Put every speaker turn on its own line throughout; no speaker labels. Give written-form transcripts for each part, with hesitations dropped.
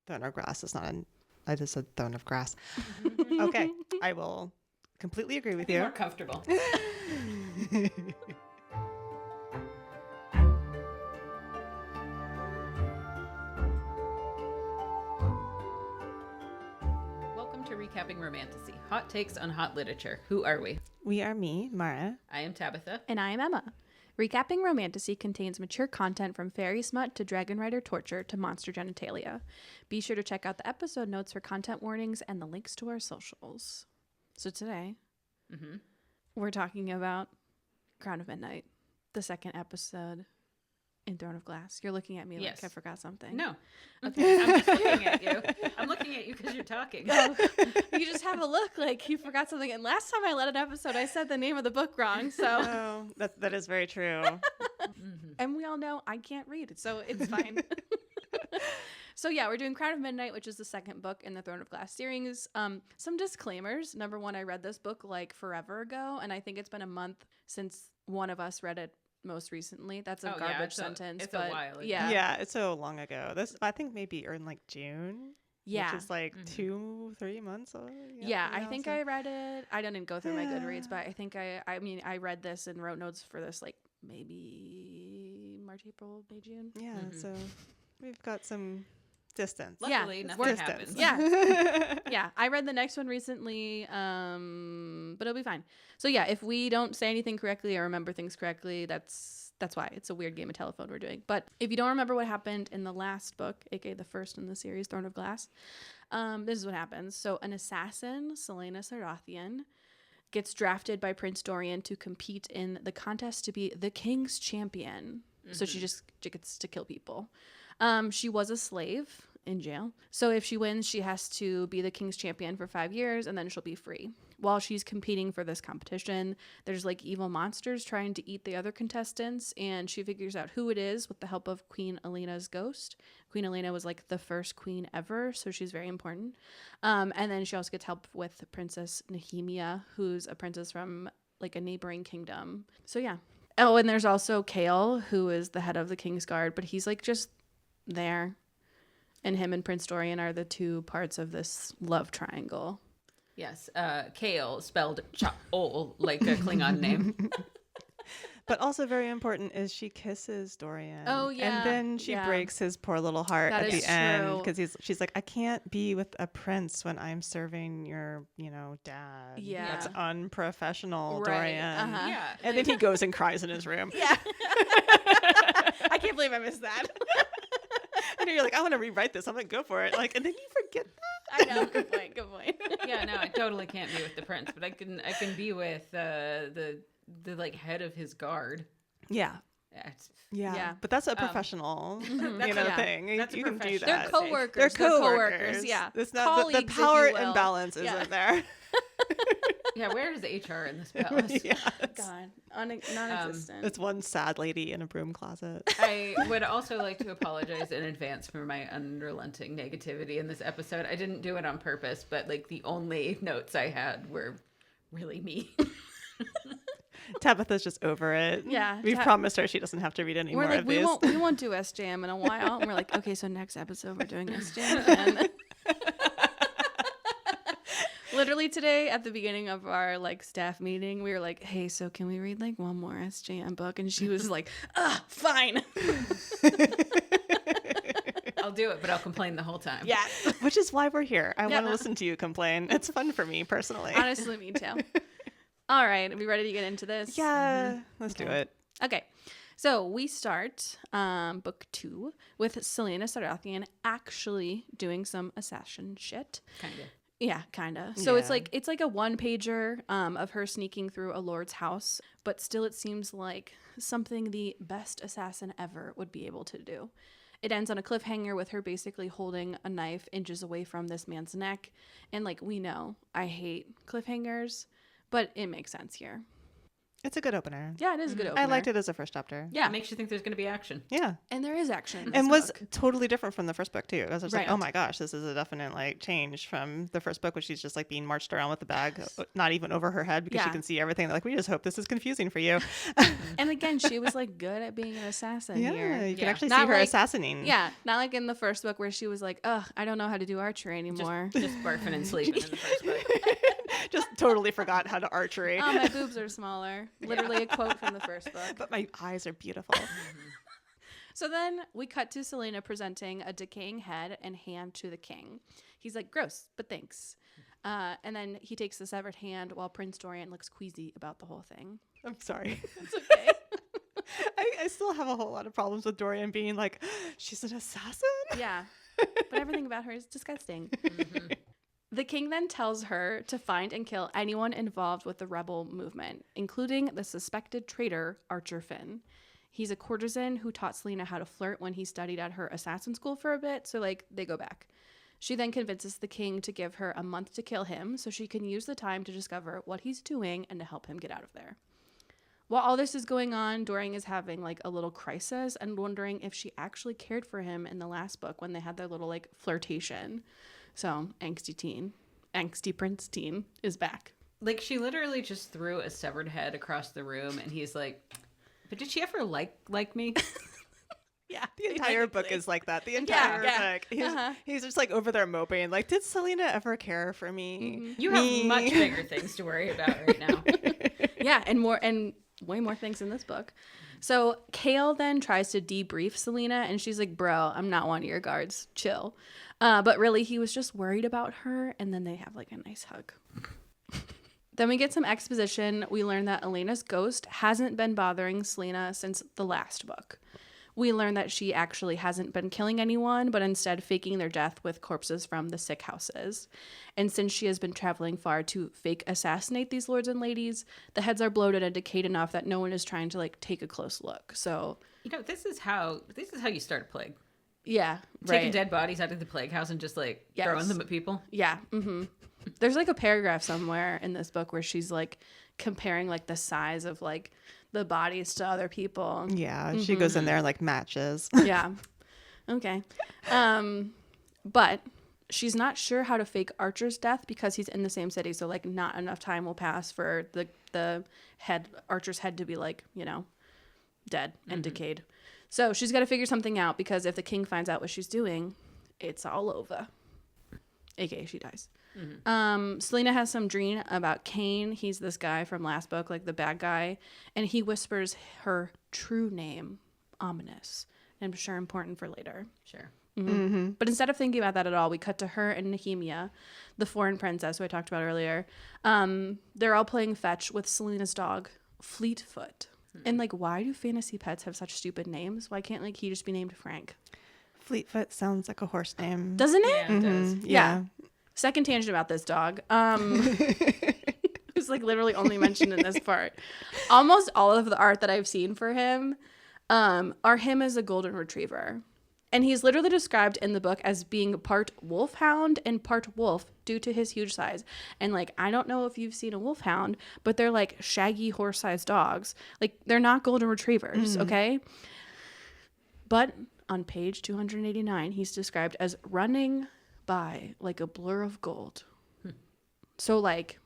Throne of Grass is not I just said Throne of Grass. Okay, I will completely agree with you.
More comfortable. Welcome to Recapping Romantasy. Hot takes on hot literature. Who are we?
We are me, Maura.
I am Tabitha.
And I am Emma. Recapping Romantasy contains mature content from fairy smut to dragon rider torture to monster genitalia. Be sure to check out the episode notes for content warnings and the links to our socials. So today, we're talking about Crown of Midnight, the second episode in Throne of Glass. You're looking at me like I forgot something.
No.
Okay.
I'm just looking at you. I'm looking at you because you're talking.
Oh, you just have a look like you forgot something. And last time I led an episode, I said the name of the book wrong. So,
Oh, that is very true.
and we all know I can't read, so it's fine. So yeah, we're doing Crown of Midnight, which is the second book in the Throne of Glass series. Some disclaimers. Number one, I read this book like forever ago, and I think it's been a month since one of us read it most recently. That's a garbage sentence.
It's
but
a while ago.
Yeah, it's so long ago. This I think maybe in like June.
Yeah.
Which is like 2-3 months old.
Yeah, I think I read it. I didn't go through my Goodreads, but I think I read this and wrote notes for this like maybe March, April, May, June.
Yeah, so we've got some distance.
Luckily,
Yeah,
nothing happens.
Yeah. Yeah. I read the next one recently, but it'll be fine. So yeah, if we don't say anything correctly or remember things correctly, that's why. It's a weird game of telephone we're doing. But if you don't remember what happened in the last book, aka the first in the series, Throne of Glass, this is what happens. So an assassin, Celaena Sarathian, gets drafted by Prince Dorian to compete in the contest to be the king's champion. So she gets to kill people. She was a slave in jail. So if she wins, she has to be the king's champion for 5 years and then she'll be free. While she's competing for this competition, there's like evil monsters trying to eat the other contestants, and she figures out who it is with the help of Queen Elena's ghost. Queen Elena was like the first queen ever, so she's very important. And then she also gets help with Princess Nehemia, who's a princess from like a neighboring kingdom. So yeah. Oh, and there's also Kale, who is the head of the King's Guard, but he's like just there. And him and Prince Dorian are the two parts of this love triangle.
Yes. Kale, spelled Cha-ol, like a Klingon name.
But also very important is she kisses Dorian.
Oh, yeah.
And then she breaks his poor little heart
That
at
is
the end
true.
because she's like, I can't be with a prince when I'm serving your, dad.
Yeah.
That's unprofessional,
Right.
Dorian.
Uh-huh.
Yeah.
And then he goes and cries in his room.
Yeah. I can't believe I missed that.
And you're like, I want to rewrite this. I'm like, go for it. Like, and then you forget that.
I know. Good point. Good point.
Yeah, no, I totally can't be with the prince, but I can be with the like head of his guard.
Yeah.
Yeah,
Yeah.
But that's a professional, thing.
That's a
you can do
professional.
that.
They're coworkers.
They're
They're
coworkers.
Yeah.
It's not
Colleagues,
the
if
power
you will.
imbalance
Yeah.
isn't there.
Yeah, where is HR in this palace?
Yeah.
God. Non-existent.
It's one sad lady in a broom closet.
I would also like to apologize in advance for my unrelenting negativity in this episode. I didn't do it on purpose, but like the only notes I had were really mean.
Tabitha's just over it.
Yeah,
We've promised her she doesn't have to read any
We're
more
like,
of
we
these.
won't do SJM in a while. And we're like, okay, so next episode we're doing SJM. And literally today at the beginning of our like staff meeting, we were like, hey, so can we read like one more SJM book? And she was like, fine.
I'll do it, but I'll complain the whole time.
Yeah.
Which is why we're here. I want to listen to you complain. It's fun for me personally.
Honestly, me too. All right. Are we ready to get into this?
Yeah. Let's do it.
Okay. So we start book 2 with Celaena Sarathian actually doing some assassin shit.
Kind of.
Yeah, kind of. So it's
Yeah.
like a one pager of her sneaking through a lord's house, but still it seems like something the best assassin ever would be able to do. It ends on a cliffhanger with her basically holding a knife inches away from this man's neck. And like we know, I hate cliffhangers, but it makes sense here.
It's a good opener.
Yeah, it is a good opener.
I liked it as a first chapter.
Yeah, it makes you think there's going to be action.
Yeah.
And there is action. in
And
this
was
book.
totally different from the first book too. I was just like,
Right.
oh my gosh, this is a definite like change from the first book, which she's just like being marched around with the bag, not even over her head because she
Yeah.
can see everything. Like, we just hope this is confusing for you.
And again, she was like good at being an assassin
Yeah,
here.
you can
Yeah.
actually
Not
see her
like-
assassinating.
Yeah, not like in the first book where she was like, ugh, I don't know how to do archery anymore.
Just barfing and sleeping in the first book.
Just totally forgot how to archery.
Oh, my boobs are smaller. Literally a quote from the first book.
But my eyes are beautiful.
So then we cut to Selena presenting a decaying head and hand to the king. He's like, gross, but thanks. And then he takes the severed hand while Prince Dorian looks queasy about the whole thing.
I'm sorry.
It's okay.
I still have a whole lot of problems with Dorian being like, she's an assassin?
Yeah. But everything about her is disgusting. The king then tells her to find and kill anyone involved with the rebel movement, including the suspected traitor, Archer Finn. He's a courtesan who taught Selena how to flirt when he studied at her assassin school for a bit, so, like, they go back. She then convinces the king to give her a month to kill him so she can use the time to discover what he's doing and to help him get out of there. While all this is going on, Dorian is having, like, a little crisis and wondering if she actually cared for him in the last book when they had their little, like, flirtation. So, angsty prince teen is back.
Like, she literally just threw a severed head across the room, and he's like, but did she ever like me?
Yeah.
The entire book is like that. The entire
yeah.
book. He's just like over there moping. Like, did Selena ever care for me?
You have much bigger things to worry about right now.
Yeah, and way more things in this book. So Kale then tries to debrief Selena, and she's like, bro, I'm not one of your guards. Chill. But really, he was just worried about her, and then they have like a nice hug. Then we get some exposition. We learn that Elena's ghost hasn't been bothering Selena since the last book. We learn that she actually hasn't been killing anyone, but instead faking their death with corpses from the sick houses. And since she has been traveling far to fake assassinate these lords and ladies, the heads are bloated and decayed enough that no one is trying to like take a close look. So,
You know, this is how you start a plague.
yeah,
Taking
right.
dead bodies out of the plague house and just like
Yes.
throwing them at people.
Yeah. There's like a paragraph somewhere in this book where she's like comparing like the size of like the bodies to other people.
Yeah, she goes in there and like matches.
Yeah. Okay. But she's not sure how to fake Archer's death because he's in the same city. So like not enough time will pass for the Archer's head to be like, you know, dead and decayed. So she's got to figure something out because if the king finds out what she's doing, it's all over. AKA she dies. Selena has some dream about Cain. He's this guy from last book, like the bad guy. And he whispers her true name, ominous. I'm sure important for later.
Sure.
But instead of thinking about that at all, we cut to her and Nehemia, the foreign princess who I talked about earlier. They're all playing fetch with Selena's dog, Fleetfoot. And like, why do fantasy pets have such stupid names? Why can't like he just be named Frank?
Fleetfoot sounds like a horse name.
Doesn't it?
Yeah, it does.
Yeah. Second tangent about this dog. Who's like literally only mentioned in this part. Almost all of the art that I've seen for him are him as a golden retriever. And he's literally described in the book as being part wolfhound and part wolf due to his huge size. And like, I don't know if you've seen a wolfhound, but they're like shaggy horse-sized dogs. Like they're not golden retrievers, okay? But on page 289, he's described as running by like a blur of gold. So like,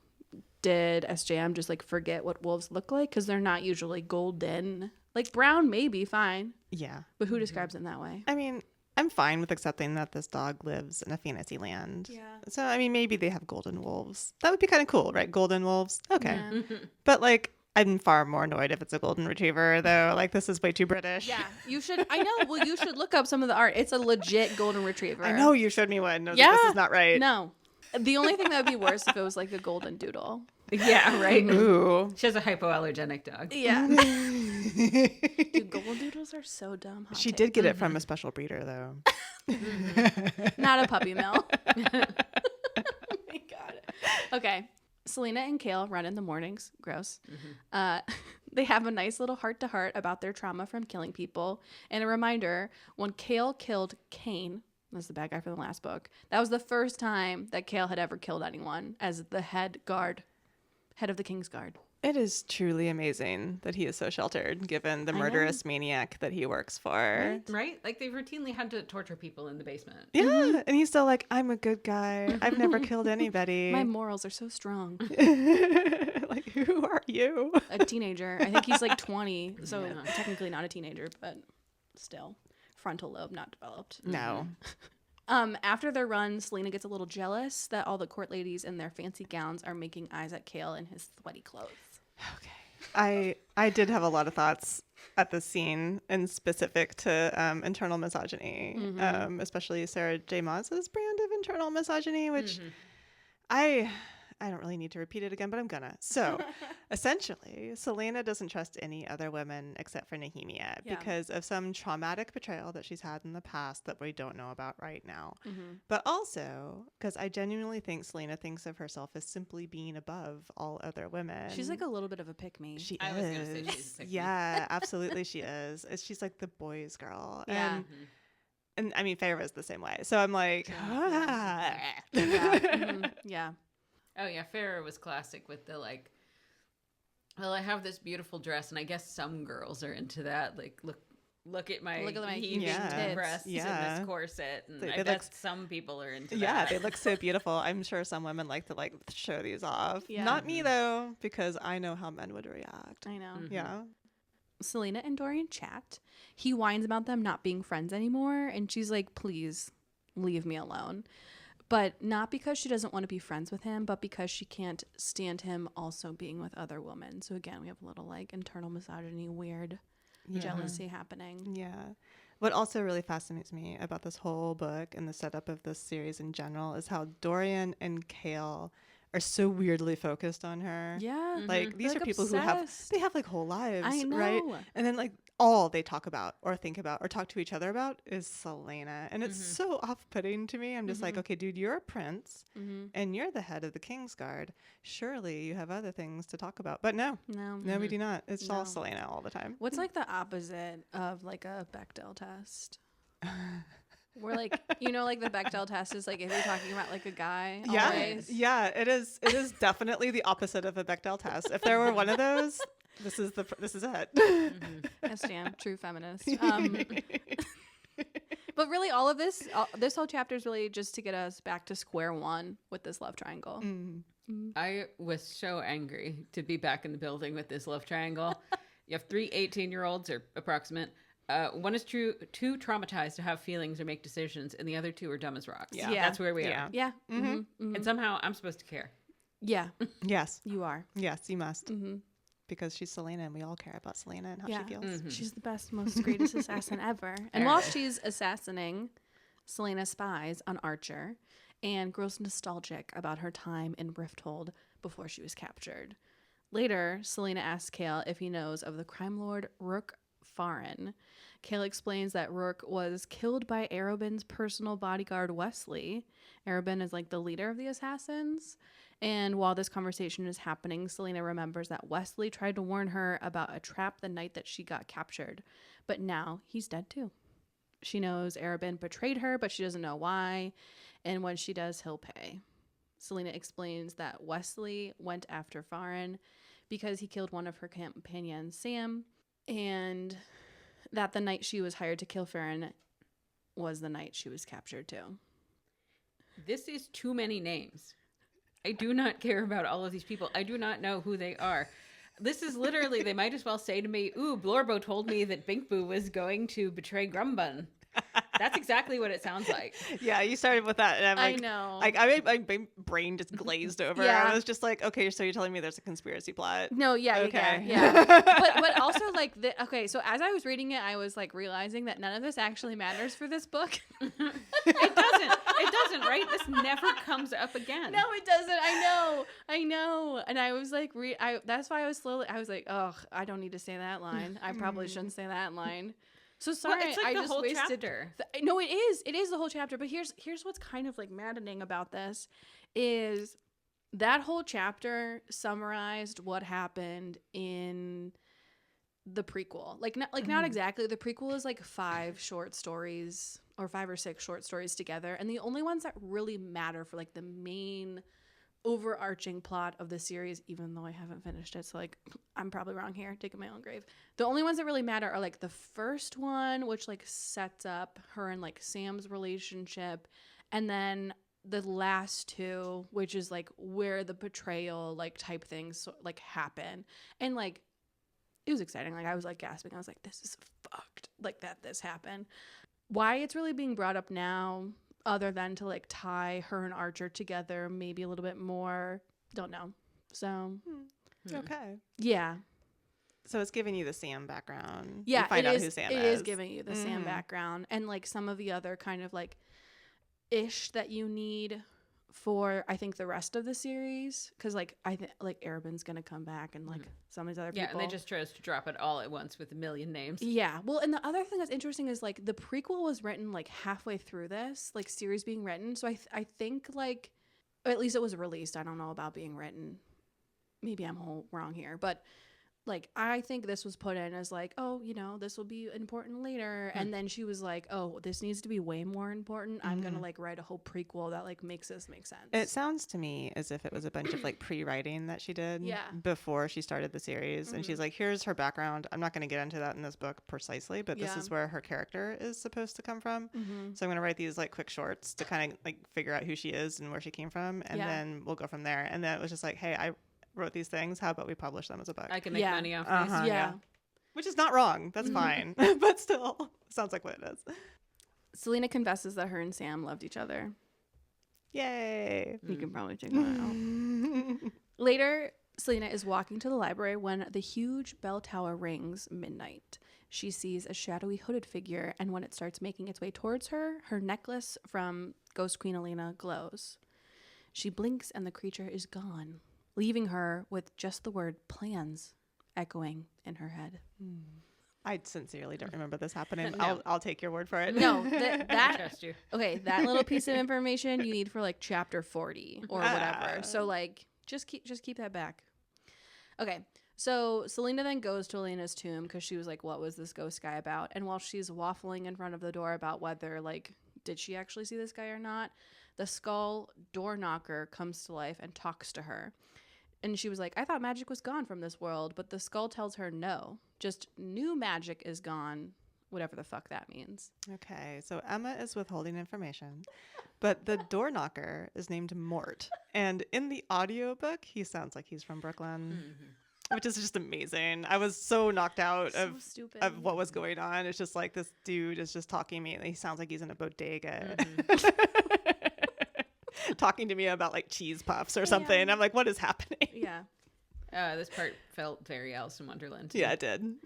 did SJM just like forget what wolves look like? Because they're not usually golden. Like brown, maybe fine.
Yeah.
But who describes it that way?
I mean, I'm fine with accepting that this dog lives in a fantasy land.
Yeah.
So, I mean, maybe they have golden wolves. That would be kind of cool, right? Golden wolves. Okay.
Yeah.
But, like, I'm far more annoyed if it's a golden retriever, though. Like, this is way too British.
Yeah, you should. I know. Well, you should look up some of the art. It's a legit golden retriever.
I know you showed me one. No,
Yeah.
This is not right.
No. The only thing that would be worse if it was like a golden doodle.
Yeah, right.
Ooh.
She has a hypoallergenic dog.
Yeah. Dude, golden doodles are so dumb. Hot
She
take.
did get it from a special breeder, though.
Not a puppy mill. Oh my God. Okay. Selena and Kale run in the mornings. Gross. They have a nice little heart-to-heart about their trauma from killing people. And a reminder, when Kale killed Cain, that's the bad guy from the last book, that was the first time that Kale had ever killed anyone as the head of the King's Guard.
It is truly amazing that he is so sheltered, given the
I know.
murderous maniac that he works for.
Right? Like they've routinely had to torture people in the basement.
Yeah, and he's still like, I'm a good guy. I've never killed anybody.
My morals are so strong.
Like, who are you?
A teenager. I think he's like 20, so
Yeah.
technically not a teenager, but still. Frontal lobe not developed.
No.
After their run, Selena gets a little jealous that all the court ladies in their fancy gowns are making eyes at Kale in his sweaty clothes.
Okay. I did have a lot of thoughts at this scene, and specific to internal misogyny, especially Sarah J Maas's brand of internal misogyny, which I don't really need to repeat it again, but I'm gonna. So, essentially, Selena doesn't trust any other women except for Nehemia because of some traumatic betrayal that she's had in the past that we don't know about right now. But also, because I genuinely think Selena thinks of herself as simply being above all other women.
She's like a little bit of a pick-me.
She
I
is.
was gonna say she's a pick-me.
Yeah, absolutely she is. She's like the boys' girl.
Yeah.
And I mean, Farrah's the same way. So I'm like,
Yeah.
Oh yeah, Farrah was classic with the like, well, I have this beautiful dress, and I guess some girls are into that. Like, look at my heaving
tits.
breasts in
Yeah.
this corset, and
They
I
look-
bet some people are into
Yeah,
that.
they look so beautiful. I'm sure some women like to like show these off.
Yeah.
Not me though, because I know how men would react.
I know.
Yeah.
Selena and Dorian chat. He whines about them not being friends anymore, and she's like, please leave me alone. But not because she doesn't want to be friends with him, but because she can't stand him also being with other women. So again, we have a little like internal misogyny, weird jealousy happening.
Yeah. What also really fascinates me about this whole book and the setup of this series in general is how Dorian and Kale are so weirdly focused on her.
Yeah.
Like these
They're,
are
like,
people
obsessed.
who have like whole lives,
I
right?
know.
And then like all they talk about or think about or talk to each other about is Selena. And it's so off-putting to me. I'm just like, okay, dude, you're a prince and you're the head of the Kingsguard. Surely you have other things to talk about. But no, we do not. It's all Selena all the time.
What's like the opposite of like a Bechdel test? We're like, you know, like the Bechdel test is like if you're talking about like a guy.
Yeah,
Always.
yeah, it is. It is definitely the opposite of a Bechdel test. If there were one of those, this is it.
Yes, damn, true feminist. But really, all of this whole chapter is really just to get us back to square one with this love triangle.
I was so angry to be back in the building with this love triangle. You have 3 18-year-olds, or approximate. One is too traumatized to have feelings or make decisions, and the other two are dumb as rocks.
Yeah.
Yeah.
That's where we
Yeah.
are.
Yeah.
And somehow I'm supposed to care.
Yeah,
Yes,
you are.
yes, you must. Because she's Selena, and we all care about Selena and how
Yeah.
she feels.
She's the best, most greatest assassin ever. And while she's assassinating, Selena spies on Archer and grows nostalgic about her time in Rifthold before she was captured. Later, Selena asks Kale if he knows of the crime lord Rook Farin. Kale explains that Rook was killed by Arobyn's personal bodyguard Wesley. Arobyn is like the leader of the assassins. And while this conversation is happening, Selena remembers that Wesley tried to warn her about a trap the night that she got captured. But now he's dead too. She knows Arobyn betrayed her, but she doesn't know why. And when she does, he'll pay. Selena explains that Wesley went after Farin because he killed one of her companions, Sam, and that the night she was hired to kill Farin was the night she was captured too.
This is too many names. I do not care about all of these people. I do not know who they are. This is literally, they might as well say to me, ooh, Blorbo told me that Binkboo was going to betray Grumbun. That's exactly what it sounds like.
Yeah, you started with that, and I'm like,
I know.
Like, my brain just glazed over.
Yeah.
I was just like, okay, so you're telling me there's a conspiracy plot?
No, yeah,
Okay.
yeah. but also like okay. So as I was reading it, I was like realizing that none of this actually matters for this book.
It doesn't, right? This never comes up again.
No, it doesn't. I know. And I was like, that's why I was like, oh, I don't need to say that line. I probably shouldn't say that line. So sorry,
Well, it's like
I
the
just
whole
wasted.
chapter.
No, it is. It is the whole chapter. But here's what's kind of like maddening about this is that whole chapter summarized what happened in the prequel. Like not exactly. The prequel is like 5 short stories or 5 or 6 short stories together, and the only ones that really matter for like the main overarching plot of the series, even though I haven't finished it. So like I'm probably wrong here, digging my own grave. The only ones that really matter are like the first one, which like sets up her and like Sam's relationship, and then the last two, which is like where the betrayal like type things like happen. And like it was exciting. Like I was like gasping. I was like, this is fucked. Like that this happened. Why it's really being brought up now, other than to like tie her and Archer together maybe a little bit more, don't know. So
Okay.
yeah.
So it's giving you the Sam background.
Yeah,
you find out who Sam is.
It is giving you the Sam background and like some of the other kind of like ish that you need for I think the rest of the series, because like I think like Arabin's gonna come back and like some of these other people.
Yeah, and they just chose to drop it all at once with a million names.
Yeah, well, and the other thing that's interesting is like the prequel was written like halfway through this like series being written, so I think like, or at least it was released. I don't know about being written. Maybe I'm wrong here, but like I think this was put in as like, oh, you know, this will be important later, and then she was like, oh, this needs to be way more important. I'm gonna like write a whole prequel that like makes this make sense.
It sounds to me as if it was a bunch of like pre-writing that she did before she started the series, and she's like, here's her background. I'm not going to get into that in this book precisely, but this is where her character is supposed to come from. So I'm going to write these like quick shorts to kind of like figure out who she is and where she came from, and then we'll go from there. And then it was just like, hey, I wrote these things. How about we publish them as a book?
I can make money off these.
Yeah.
Which is not wrong. That's fine. But still, sounds like what it is.
Selena confesses that her and Sam loved each other.
Yay.
You can probably check that out. Later, Selena is walking to the library when the huge bell tower rings midnight. She sees a shadowy hooded figure, and when it starts making its way towards her, her necklace from Ghost Queen Elena glows. She blinks and the creature is gone, leaving her with just the word plans echoing in her head.
I sincerely don't remember this happening.
No.
I'll take your word for it.
No,
I
that
trust you.
okay, that little piece of information you need for like chapter 40 or whatever. So like just keep that back. Okay. So Selena then goes to Elena's tomb because she was like, what was this ghost guy about? And while she's waffling in front of the door about whether like did she actually see this guy or not, the skull door knocker comes to life and talks to her. And she was like, I thought magic was gone from this world, but the skull tells her no. Just new magic is gone, whatever the fuck that means.
Okay, so Emma is withholding information, but the door knocker is named Mort. And in the audiobook, he sounds like he's from Brooklyn, which is just amazing. I was so knocked out of what was going on. It's just like this dude is just talking to me, and he sounds like he's in a bodega. Talking to me about like cheese puffs or something. I'm like, what is happening?
Yeah.
This part felt very Alice in Wonderland.
Yeah, it did.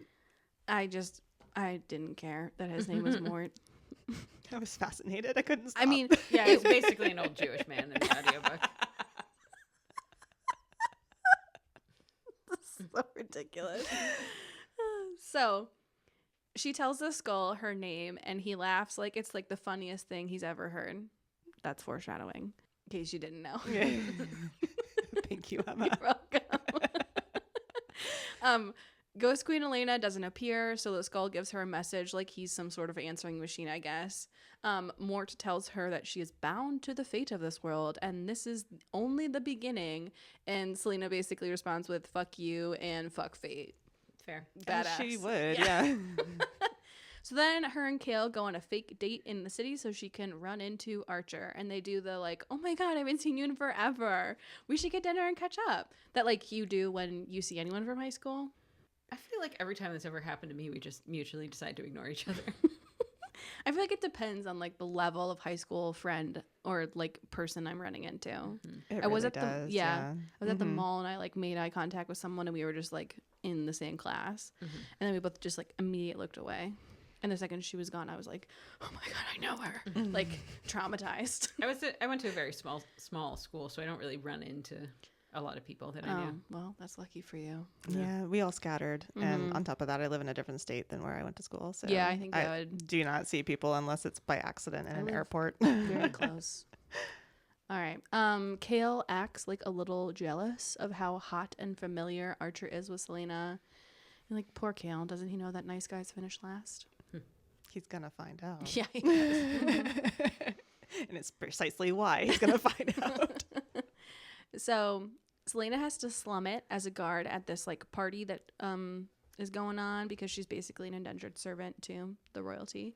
I didn't care that his name was Mort.
I was fascinated. I couldn't stop.
I mean,
Yeah, he's basically an old Jewish man in the audiobook.
So ridiculous. So she tells the skull her name and he laughs like it's like the funniest thing he's ever heard. That's foreshadowing, in case you didn't know.
Yeah. Thank you, Emma.
You're welcome. Ghost Queen Elena doesn't appear, so the skull gives her a message like he's some sort of answering machine, I guess. Mort tells her that she is bound to the fate of this world, and this is only the beginning. And Selena basically responds with "fuck you" and "fuck fate."
Fair.
As
Badass.
she would, yeah.
So then her and Kale go on a fake date in the city so she can run into Archer. And they do the like, oh my God, I haven't seen you in forever. We should get dinner and catch up. That like you do when you see anyone from high school.
I feel like every time this ever happened to me, we just mutually decide to ignore each other.
I feel like it depends on like the level of high school friend or like person I'm running into.
It
I was
really
at
does,
I was at the mall and I like made eye contact with someone and we were just like in the same class. And then we both just like immediately looked away. And the second she was gone, I was like, oh my God, I know her. Like traumatized.
I went to a very small school, so I don't really run into a lot of people that I knew.
Well, that's lucky for you.
Yeah, we all scattered. And on top of that, I live in a different state than where I went to school. So
Yeah, I think I would.
do not see people unless it's by accident in an airport.
Very close. All right. Kale acts like a little jealous of how hot and familiar Archer is with Selena. And like, poor Kale, doesn't he know that nice guys finish last?
He's going to find out.
Yeah, he does.
And it's precisely why he's going to find out.
So Selena has to slum it as a guard at this like party that is going on because she's basically an indentured servant to the royalty.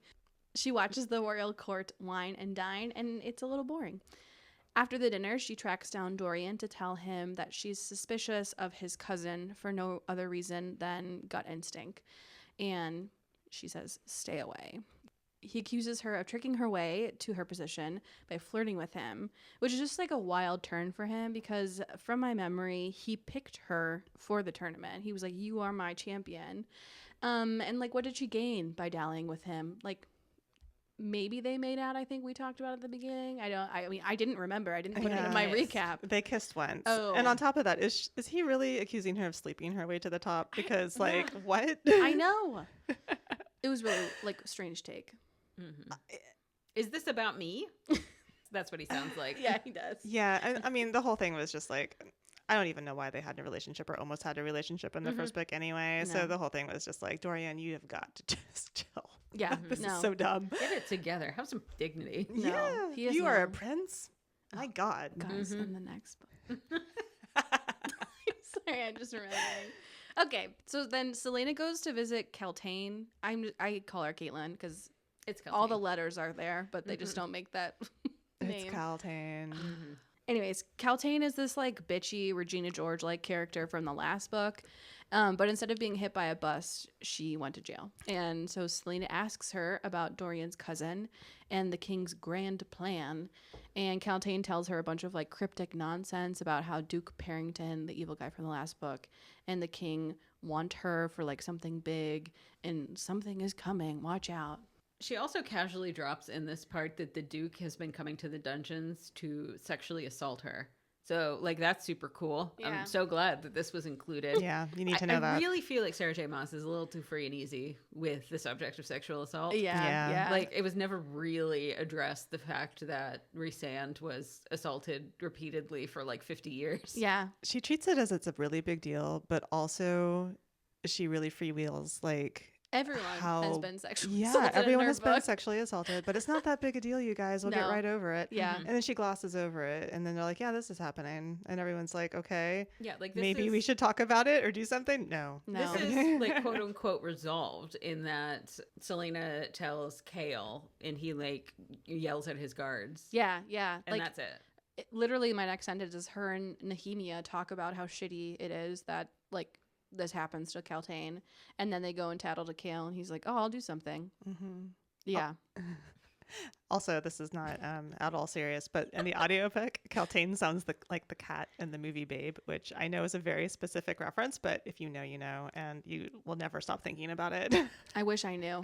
She watches the royal court wine and dine, and it's a little boring. After the dinner, she tracks down Dorian to tell him that she's suspicious of his cousin for no other reason than gut instinct. And she says, stay away. He accuses her of tricking her way to her position by flirting with him, which is just like a wild turn for him because from my memory, he picked her for the tournament. He was like, you are my champion. And like, what did she gain by dallying with him? Like, maybe they made out. I think we talked about at the beginning. I mean, I didn't remember. I didn't put it in my recap.
They kissed once.
Oh.
And on top of that, is he really accusing her of sleeping her way to the top? Because what?
I know. It was really like a strange take.
Mm-hmm. Is this about me? That's what he sounds like.
Yeah, he does.
Yeah. I mean, the whole thing was just like, I don't even know why they had a relationship or almost had a relationship in the first book anyway.
No.
So the whole thing was just like, Dorian, you have got to just chill.
Yeah,
This
no.
is so dumb.
Get it together. Have some dignity.
No,
yeah,
he has
you are a
no-
prince. My God.
Guys, in the next book. Sorry, I'm just remembering. Okay, so then Selena goes to visit Keltane. I call her Caitlin because
It's
all the letters are there, but they just don't make that
It's
name.
Caltane.
Anyways, Keltane is this like bitchy Regina George like character from the last book. But instead of being hit by a bus, she went to jail. And so Selena asks her about Dorian's cousin and the king's grand plan. And Keltane tells her a bunch of like cryptic nonsense about how Duke Parrington, the evil guy from the last book, and the king want her for like something big and something is coming. Watch out.
She also casually drops in this part that the Duke has been coming to the dungeons to sexually assault her. So, like, that's super cool.
Yeah.
I'm so glad that this was included.
Yeah, you need to know
I
that.
really feel like Sarah J Maas is a little too free and easy with the subject of sexual assault.
Yeah.
Like, it was never really addressed, the fact that Rhysand was assaulted repeatedly for like 50 years.
Yeah.
She treats it as it's a really big deal, but also she really freewheels like
Everyone has been sexually assaulted.
everyone
in her
has been
book.
sexually assaulted, but it's not that big a deal, you guys. We'll get
No.
right over it.
Yeah.
And then she glosses over it, and then they're like, yeah, this is happening. And everyone's like, okay,
Yeah, like this
maybe
is,
we should talk about it or do something. No.
No.
This is like quote unquote resolved in that Selena tells Kale and he like yells at his guards.
Yeah.
And
Like,
that's it.
literally my next sentence is her and Nehemia talk about how shitty it is that like this happens to Keltane, and then they go and tattle to Kale, and he's like, oh, I'll do something.
Mm-hmm.
Yeah.
Also, this is not at all serious, but in the audiobook, Keltane sounds like the cat in the movie Babe, which I know is a very specific reference, but if you know, you know, and you will never stop thinking about it.
I wish I knew.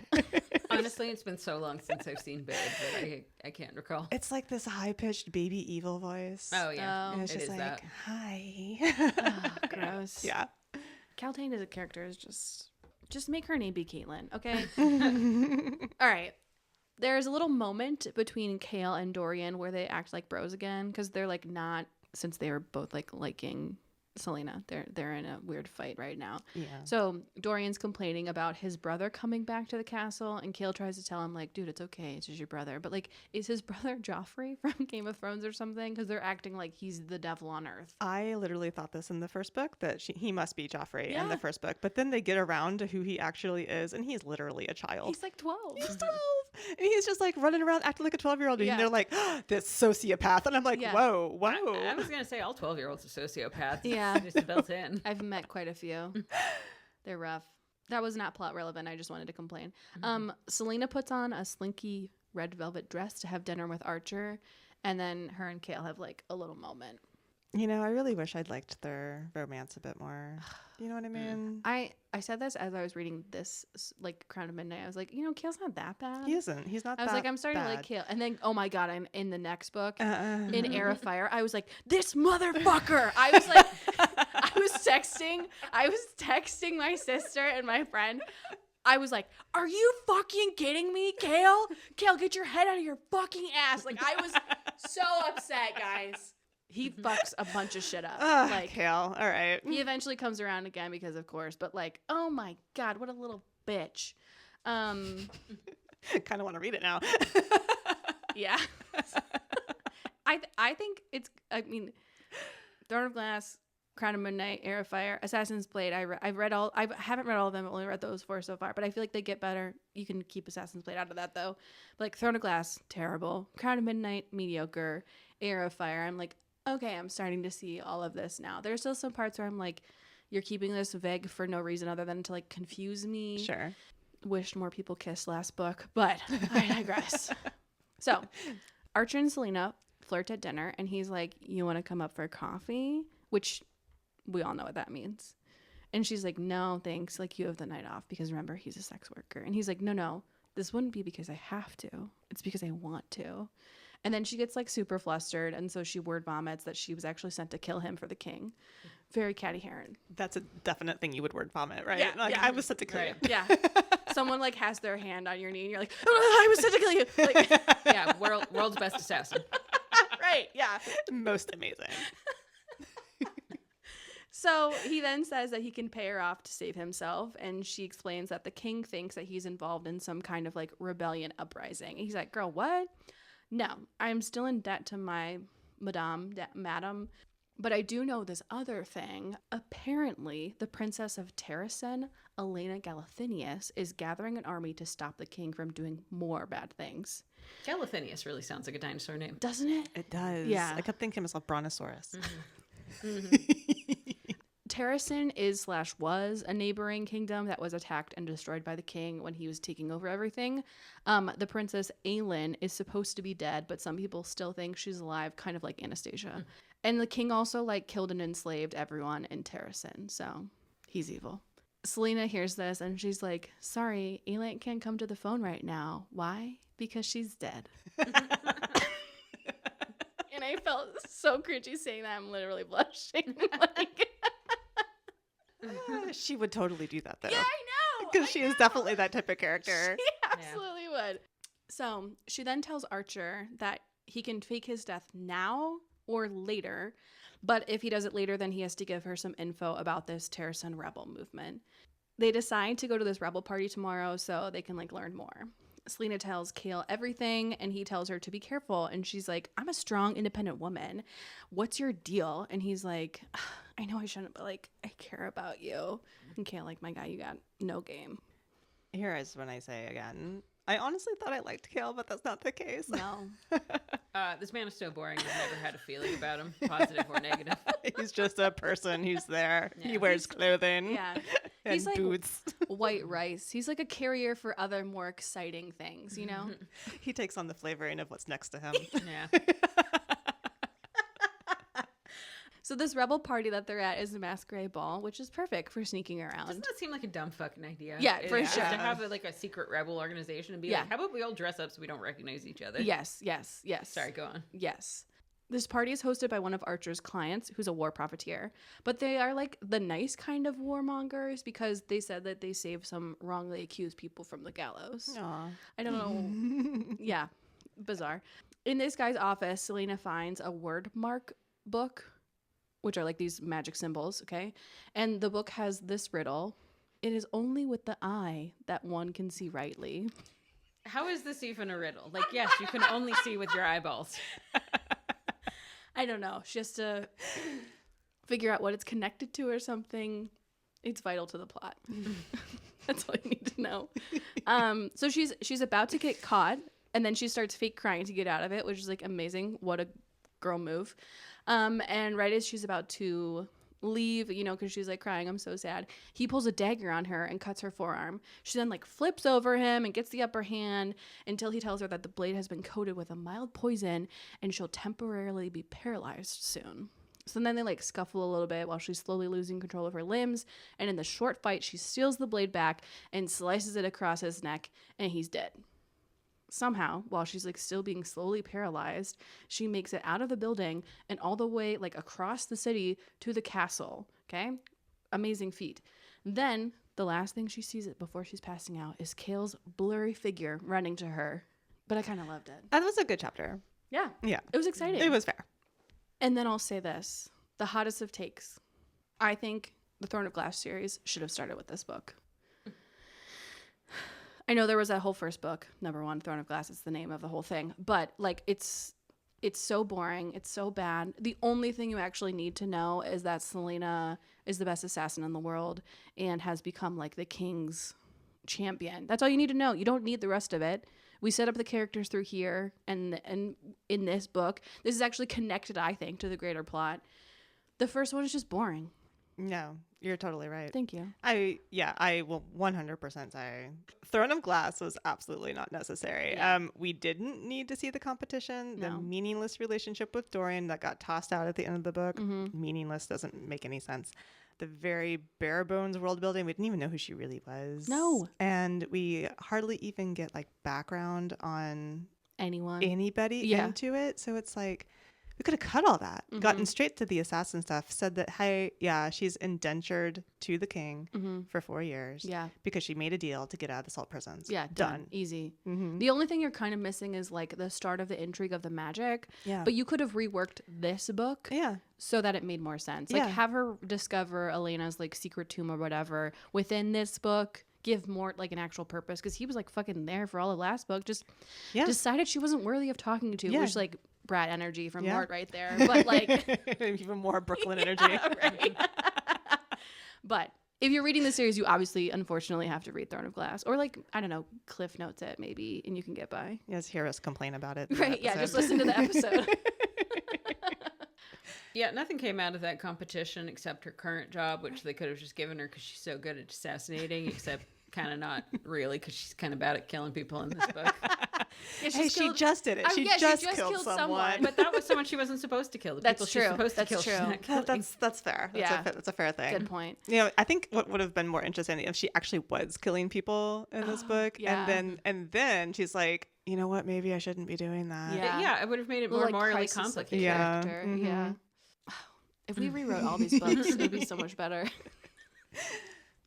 Honestly, it's been so long since I've seen Babe that I can't recall.
It's like this high-pitched baby evil voice.
Oh yeah,
Oh.
And it's
it
just
is
like,
that.
hi.
Oh, gross.
Yeah.
Keltane as a character is just make her name be Caitlin, okay? All right. There's a little moment between Kale and Dorian where they act like bros again because they're like not, since they were both like liking Selena. They're in a weird fight right now.
Yeah.
So Dorian's complaining about his brother coming back to the castle, and Kale tries to tell him like, dude, it's okay, it's just your brother. But like, is his brother Joffrey from Game of Thrones or something? Because they're acting like he's the devil on earth.
I literally thought this in the first book that he must be Joffrey in
Yeah.
the first book, but then they get around to who he actually is, and he's literally a child.
He's like 12.
He's 12, and he's just like running around acting like a 12-year-old,
Yeah.
and they're like, this sociopath, and I'm like,
Yeah.
whoa.
I was gonna say all 12-year-olds are sociopaths.
Yeah.
Just built in.
I've met quite a few. They're rough. That was not plot relevant. I just wanted to complain. Selena puts on a slinky red velvet dress to have dinner with Archer, and then her and Kale have like a little moment.
You know, I really wish I'd liked their romance a bit more. You know what I mean?
I said this as I was reading this, like Crown of Midnight. I was like, you know, Kale's not that bad.
He isn't. He's not
I was
that
like, I'm starting to like
bad.
Kale. And then, oh my God, I'm in the next book, in
Uh-uh.
Air of Fire. I was like, this motherfucker. I was like, I was texting my sister and my friend. I was like, are you fucking kidding me, Kale? Kale, get your head out of your fucking ass. Like, I was so upset, guys. He fucks a bunch of shit up. Like,
Kale. All right.
he eventually comes around again because, of course, but like, oh my God, what a little bitch.
Kind of want to read it now.
Yeah. I think it's, I mean, Throne of Glass, Crown of Midnight, Heir of Fire, Assassin's Blade. I haven't read all of them. I've only read those 4 so far, but I feel like they get better. You can keep Assassin's Blade out of that though. But like Throne of Glass, terrible. Crown of Midnight, mediocre. Heir of Fire, I'm like, okay, I'm starting to see all of this now. There's still some parts where I'm like, you're keeping this vague for no reason other than to like confuse me.
Sure.
Wished more people kissed last book, but I digress. So Archer and Selena flirt at dinner, and he's like, you want to come up for coffee? Which we all know what that means. And she's like, no, thanks. Like, you have the night off because remember, he's a sex worker. And he's like, no, this wouldn't be because I have to. It's because I want to. And then she gets like super flustered. And so she word vomits that she was actually sent to kill him for the king. Very Catty Heron.
That's a definite thing you would word vomit, right?
Yeah,
Like,
yeah.
I was sent to kill you.
Yeah. Someone like has their hand on your knee and you're like, oh, I was sent to kill you. Like,
Yeah, world's best assassin.
right. Yeah.
Most amazing.
So he then says that he can pay her off to save himself. And she explains that the king thinks that he's involved in some kind of like rebellion uprising. And he's like, girl, what? No, I'm still in debt to my madam. But I do know this other thing. Apparently, the princess of Terrasen, Elena Galathinius, is gathering an army to stop the king from doing more bad things.
Galathinius really sounds like a dinosaur name.
Doesn't it?
It does.
Yeah.
I kept thinking to myself, Brontosaurus.
Terrasen is/was a neighboring kingdom that was attacked and destroyed by the king when he was taking over everything. The princess Aelin is supposed to be dead, but some people still think she's alive, kind of like Anastasia. And the king also like killed and enslaved everyone in Terrasen, so he's evil. Selena hears this and she's like, sorry, Aelin can't come to the phone right now. Why? Because she's dead. And I felt so cringy saying that. I'm literally blushing. Like,
She would totally do that, though.
yeah, I know.
Because she is definitely that type of character.
She absolutely would. So she then tells Archer that he can fake his death now or later, but if he does it later, then he has to give her some info about this Terrasen rebel movement. They decide to go to this rebel party tomorrow so they can like learn more. Selena tells Kale everything, and he tells her to be careful. And she's like, I'm a strong, independent woman. What's your deal? And he's like, I know I shouldn't, but like, I care about you. And Kale, like, my guy, you got no game.
Here is when I say again, I honestly thought I liked Kale, but that's not the case.
No.
This man is so boring. I've never had a feeling about him, positive or negative.
He's just a person who's there.
Yeah.
He wears clothing
Yeah.
and
He's like
boots.
white rice. He's like a carrier for other more exciting things, you know?
He takes on the flavoring of what's next to him.
Yeah.
So this rebel party that they're at is a masquerade ball, which is perfect for sneaking around.
Doesn't that seem like a dumb fucking idea?
Yeah, for
Just
sure.
to have like a secret rebel organization and be
Yeah.
like, how about we all dress up so we don't recognize each other?
Yes.
Sorry, go on.
Yes. This party is hosted by one of Archer's clients, who's a war profiteer. But they are like the nice kind of warmongers because they said that they saved some wrongly accused people from the gallows.
Aw.
I don't know. Yeah. Bizarre. In this guy's office, Selena finds a word mark book, which are like these magic symbols, okay? And the book has this riddle. It is only with the eye that one can see rightly.
How is this even a riddle? Like, yes, you can only see with your eyeballs.
I don't know. She has to figure out what it's connected to or something. It's vital to the plot. That's all you need to know. So she's about to get caught, and then she starts fake crying to get out of it, which is like amazing. What a girl move. And right as she's about to leave, you know, because she's like crying, I'm so sad, he pulls a dagger on her and cuts her forearm. She then like flips over him and gets the upper hand until he tells her that the blade has been coated with a mild poison and she'll temporarily be paralyzed soon. So then they like scuffle a little bit while she's slowly losing control of her limbs, and in the short fight she steals the blade back and slices it across his neck, and he's dead. Somehow, while she's like still being slowly paralyzed, she makes it out of the building and all the way like across the city to the castle. Okay? Amazing feat. Then the last thing she sees it before she's passing out is Kale's blurry figure running to her. But I kind of loved it.
That was a good chapter.
Yeah.
Yeah.
It was exciting.
It was fair.
And then I'll say this. The hottest of takes. I think the Throne of Glass series should have started with this book. I know there was that whole first book, number 1, Throne of Glass. It's the name of the whole thing. But like it's It's so boring. It's so bad. The only thing you actually need to know is that Selena is the best assassin in the world and has become like the king's champion. That's all you need to know. You don't need the rest of it. We set up the characters through here and in this book. This is actually connected, I think, to the greater plot. The first one is just boring.
No, you're totally right.
Thank you.
I will 100% say Throne of Glass was absolutely not necessary.
Yeah.
We didn't need to see the competition, the
No.
meaningless relationship with Dorian that got tossed out at the end of the book.
Mm-hmm.
Meaningless, doesn't make any sense. The very bare bones world building, we didn't even know who she really was.
No.
And we hardly even get like background on
Anyone.
anybody
Yeah.
into it. So it's like, we could have cut all that,
Mm-hmm.
gotten straight to the assassin stuff, said that, hey, yeah, she's indentured to the king
Mm-hmm.
for 4 years
Yeah.
because she made a deal to get out of the salt prisons.
Yeah.
Done.
Easy.
Mm-hmm.
The only thing you're kind of missing is like the start of the intrigue of the magic.
Yeah.
But you could have reworked this book
Yeah.
so that it made more sense. Like
Yeah.
have her discover Elena's like secret tomb or whatever within this book. Give more like an actual purpose because he was like fucking there for all of last book. Just
Yeah.
decided she wasn't worthy of talking to,
Yeah.
which like Brat energy from
Yeah.
Mort right there. But like
even more Brooklyn energy.
Yeah, right. But if you're reading the series, you obviously unfortunately have to read Throne of Glass or like I don't know, Cliff Notes it maybe, and you can get by.
Yes, hear us complain about it. in the
Right? Yeah, just
episode.
listen to the episode.
Yeah, nothing came out of that competition except her current job, which they could have just given her because she's so good at assassinating, except kind of not really because she's kind of bad at killing people in this book.
Yeah,
Hey, she just did it. She
yeah,
just killed someone.
But that was someone she wasn't supposed to kill. The
That's
people
true.
she's supposed
That's
to kill, she's
true.
not killing.
That's fair.
Yeah.
That's a fair thing.
Good point.
You know, I think what would have been more interesting if she actually was killing people in this book,
yeah.
and then she's like, you know what, maybe I shouldn't be doing that.
Yeah.
Yeah, it would have made it
Little,
more
like,
morally
crisis of the
complicated.
Yeah.
character.
Mhm.
Yeah. If we rewrote all these books, it'd be so much better.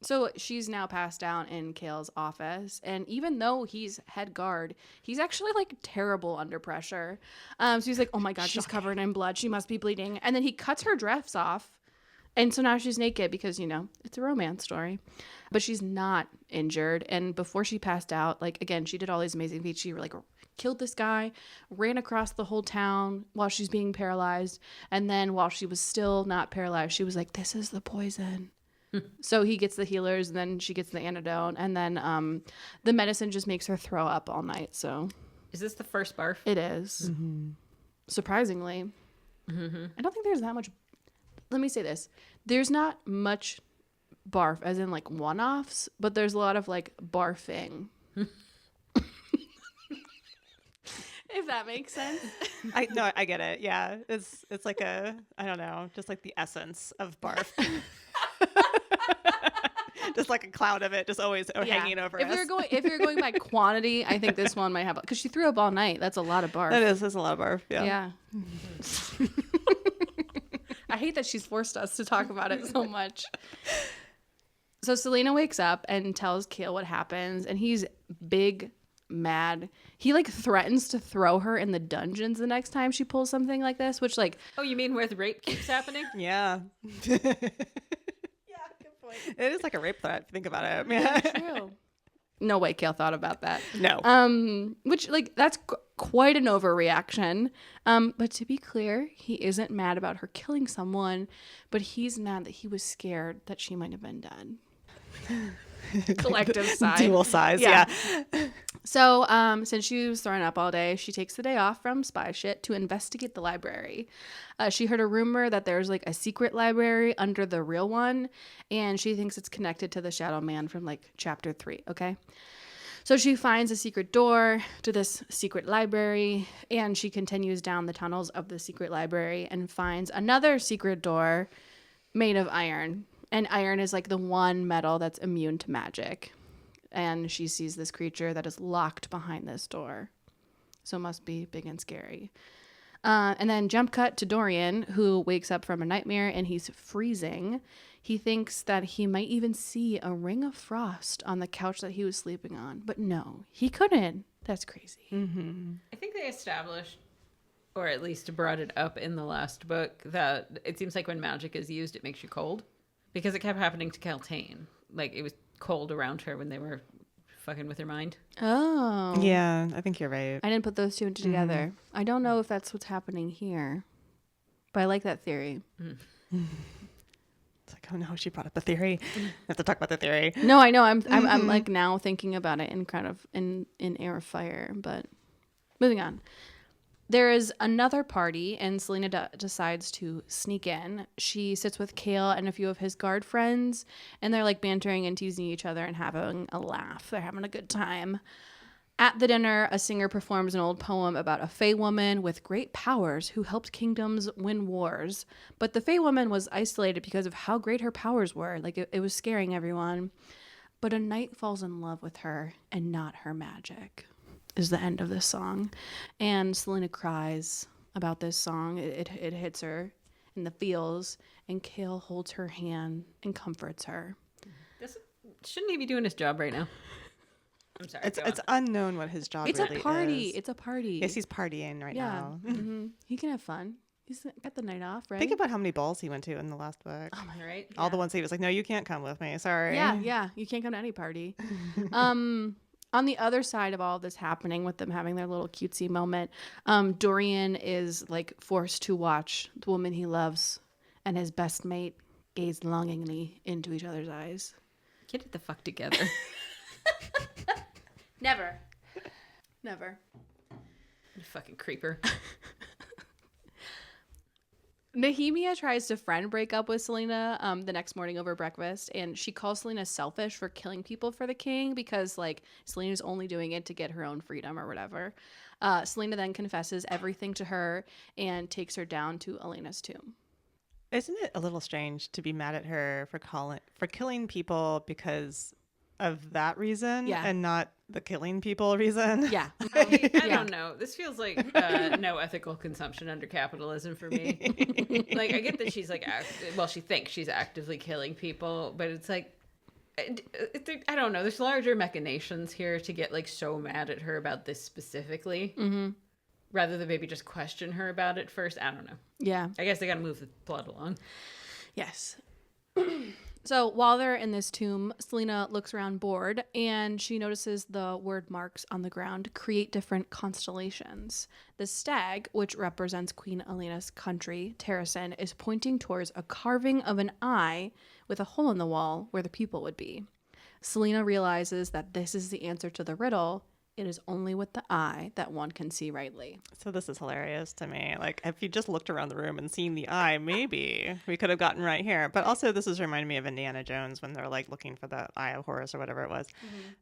So she's now passed out in Kale's office, and even though he's head guard, he's actually like terrible under pressure. So he's like, "Oh my god, she's covered in blood. She must be bleeding." And then he cuts her dress off, and so now she's naked because it's a romance story. But she's not injured. And before she passed out, like again, she did all these amazing feats. She like killed this guy, ran across the whole town while she's being paralyzed, and then while she was still not paralyzed, she was like, "This is the poison." So he gets the healers, and then she gets the antidote, and then the medicine just makes her throw up all night. So
Is this the first barf?
it is. Surprisingly. I don't think there's that much. Let me say this: there's not much barf, as in like one-offs, but there's a lot of like barfing. If that makes sense.
I get it. Yeah, it's like I don't know, just like the essence of barf. Just like a cloud of it, just always hanging over
if
us.
If you're going by quantity, I think this one might have because she threw up all night. That's a lot of barf.
That's a lot of barf. Yeah.
Yeah. I hate that she's forced us to talk about it so much. So Selena wakes up and tells Kale what happens, and he's big mad. He like threatens to throw her in the dungeons the next time she pulls something like this, which like
Oh, you mean where the rape keeps happening?
Yeah. Yeah, good point. It is like a rape threat. Think about it. Yeah.
true. No way Kale thought about that.
No.
Which like that's quite an overreaction. But to be clear, he isn't mad about her killing someone, but he's mad that he was scared that she might have been dead. Collective sigh.
Dual size. Yeah.
So, since she was throwing up all day, she takes the day off from spy shit to investigate the library. She heard a rumor that there's like a secret library under the real one, and she thinks it's connected to the Shadow Man from like chapter 3. Okay. So she finds a secret door to this secret library, and she continues down the tunnels of the secret library and finds another secret door made of iron. And iron is like the one metal that's immune to magic. And she sees this creature that is locked behind this door. So it must be big and scary. And then jump cut to Dorian, who wakes up from a nightmare and he's freezing. He thinks that he might even see a ring of frost on the couch that he was sleeping on. But no, he couldn't. That's crazy.
Mm-hmm.
I think they established, or at least brought it up in the last book, that it seems like when magic is used, it makes you cold. Because it kept happening to Keltane. Like, it was cold around her when they were fucking with her mind.
Oh.
Yeah, I think you're right.
I didn't put those two together. I don't know if that's what's happening here, but I like that theory.
It's like, oh no, she brought up the theory. I have to talk about the theory.
No, I know. I'm like now thinking about it in kind of in Air of Fire, but moving on. There is another party, and Selena decides to sneak in. She sits with Kale and a few of his guard friends, and they're like bantering and teasing each other and having a laugh. They're having a good time. At the dinner, a singer performs an old poem about a Fey woman with great powers who helped kingdoms win wars. But the Fey woman was isolated because of how great her powers were. Like, it was scaring everyone. But a knight falls in love with her and not her magic, is the end of this song. And Selena cries about this song. It hits her in the feels, and Kale holds her hand and comforts her.
Shouldn't he be doing his job right now? I'm sorry.
It's unknown what his job
It's
really
a party.
is.
It's a party.
Yes, he's partying right now.
He can have fun. He's got the night off, right?
Think about how many balls he went to in the last book.
Oh my
Right?
All the ones he was like, no, you can't come with me. Sorry.
Yeah. You can't come to any party. On the other side of all this happening, with them having their little cutesy moment, Dorian is like forced to watch the woman he loves and his best mate gaze longingly into each other's eyes.
Get it the fuck together.
Never.
You fucking creeper.
Nehemia tries to friend break up with Selena the next morning over breakfast, and she calls Selena selfish for killing people for the king because, like, Selena's only doing it to get her own freedom or whatever. Selena then confesses everything to her and takes her down to Elena's tomb.
Isn't it a little strange to be mad at her for killing people because of that reason and not the killing people reason?
Yeah.
I don't know. This feels like no ethical consumption under capitalism for me. Like, I get that she's like, she thinks she's actively killing people, but it's like, I don't know. There's larger machinations here to get like so mad at her about this specifically, rather than maybe just question her about it first. I don't know.
Yeah.
I guess they got to move the plot along.
Yes. So while they're in this tomb, Selena looks around bored, and she notices the word marks on the ground create different constellations. The stag, which represents Queen Elena's country, Terrasen, is pointing towards a carving of an eye with a hole in the wall where the people would be. Selena realizes that this is the answer to the riddle. It is only with the eye that one can see rightly.
So this is hilarious to me. Like, if you just looked around the room and seen the eye, maybe we could have gotten right here. But also, this is reminding me of Indiana Jones when they're like looking for the Eye of Horus or whatever it was.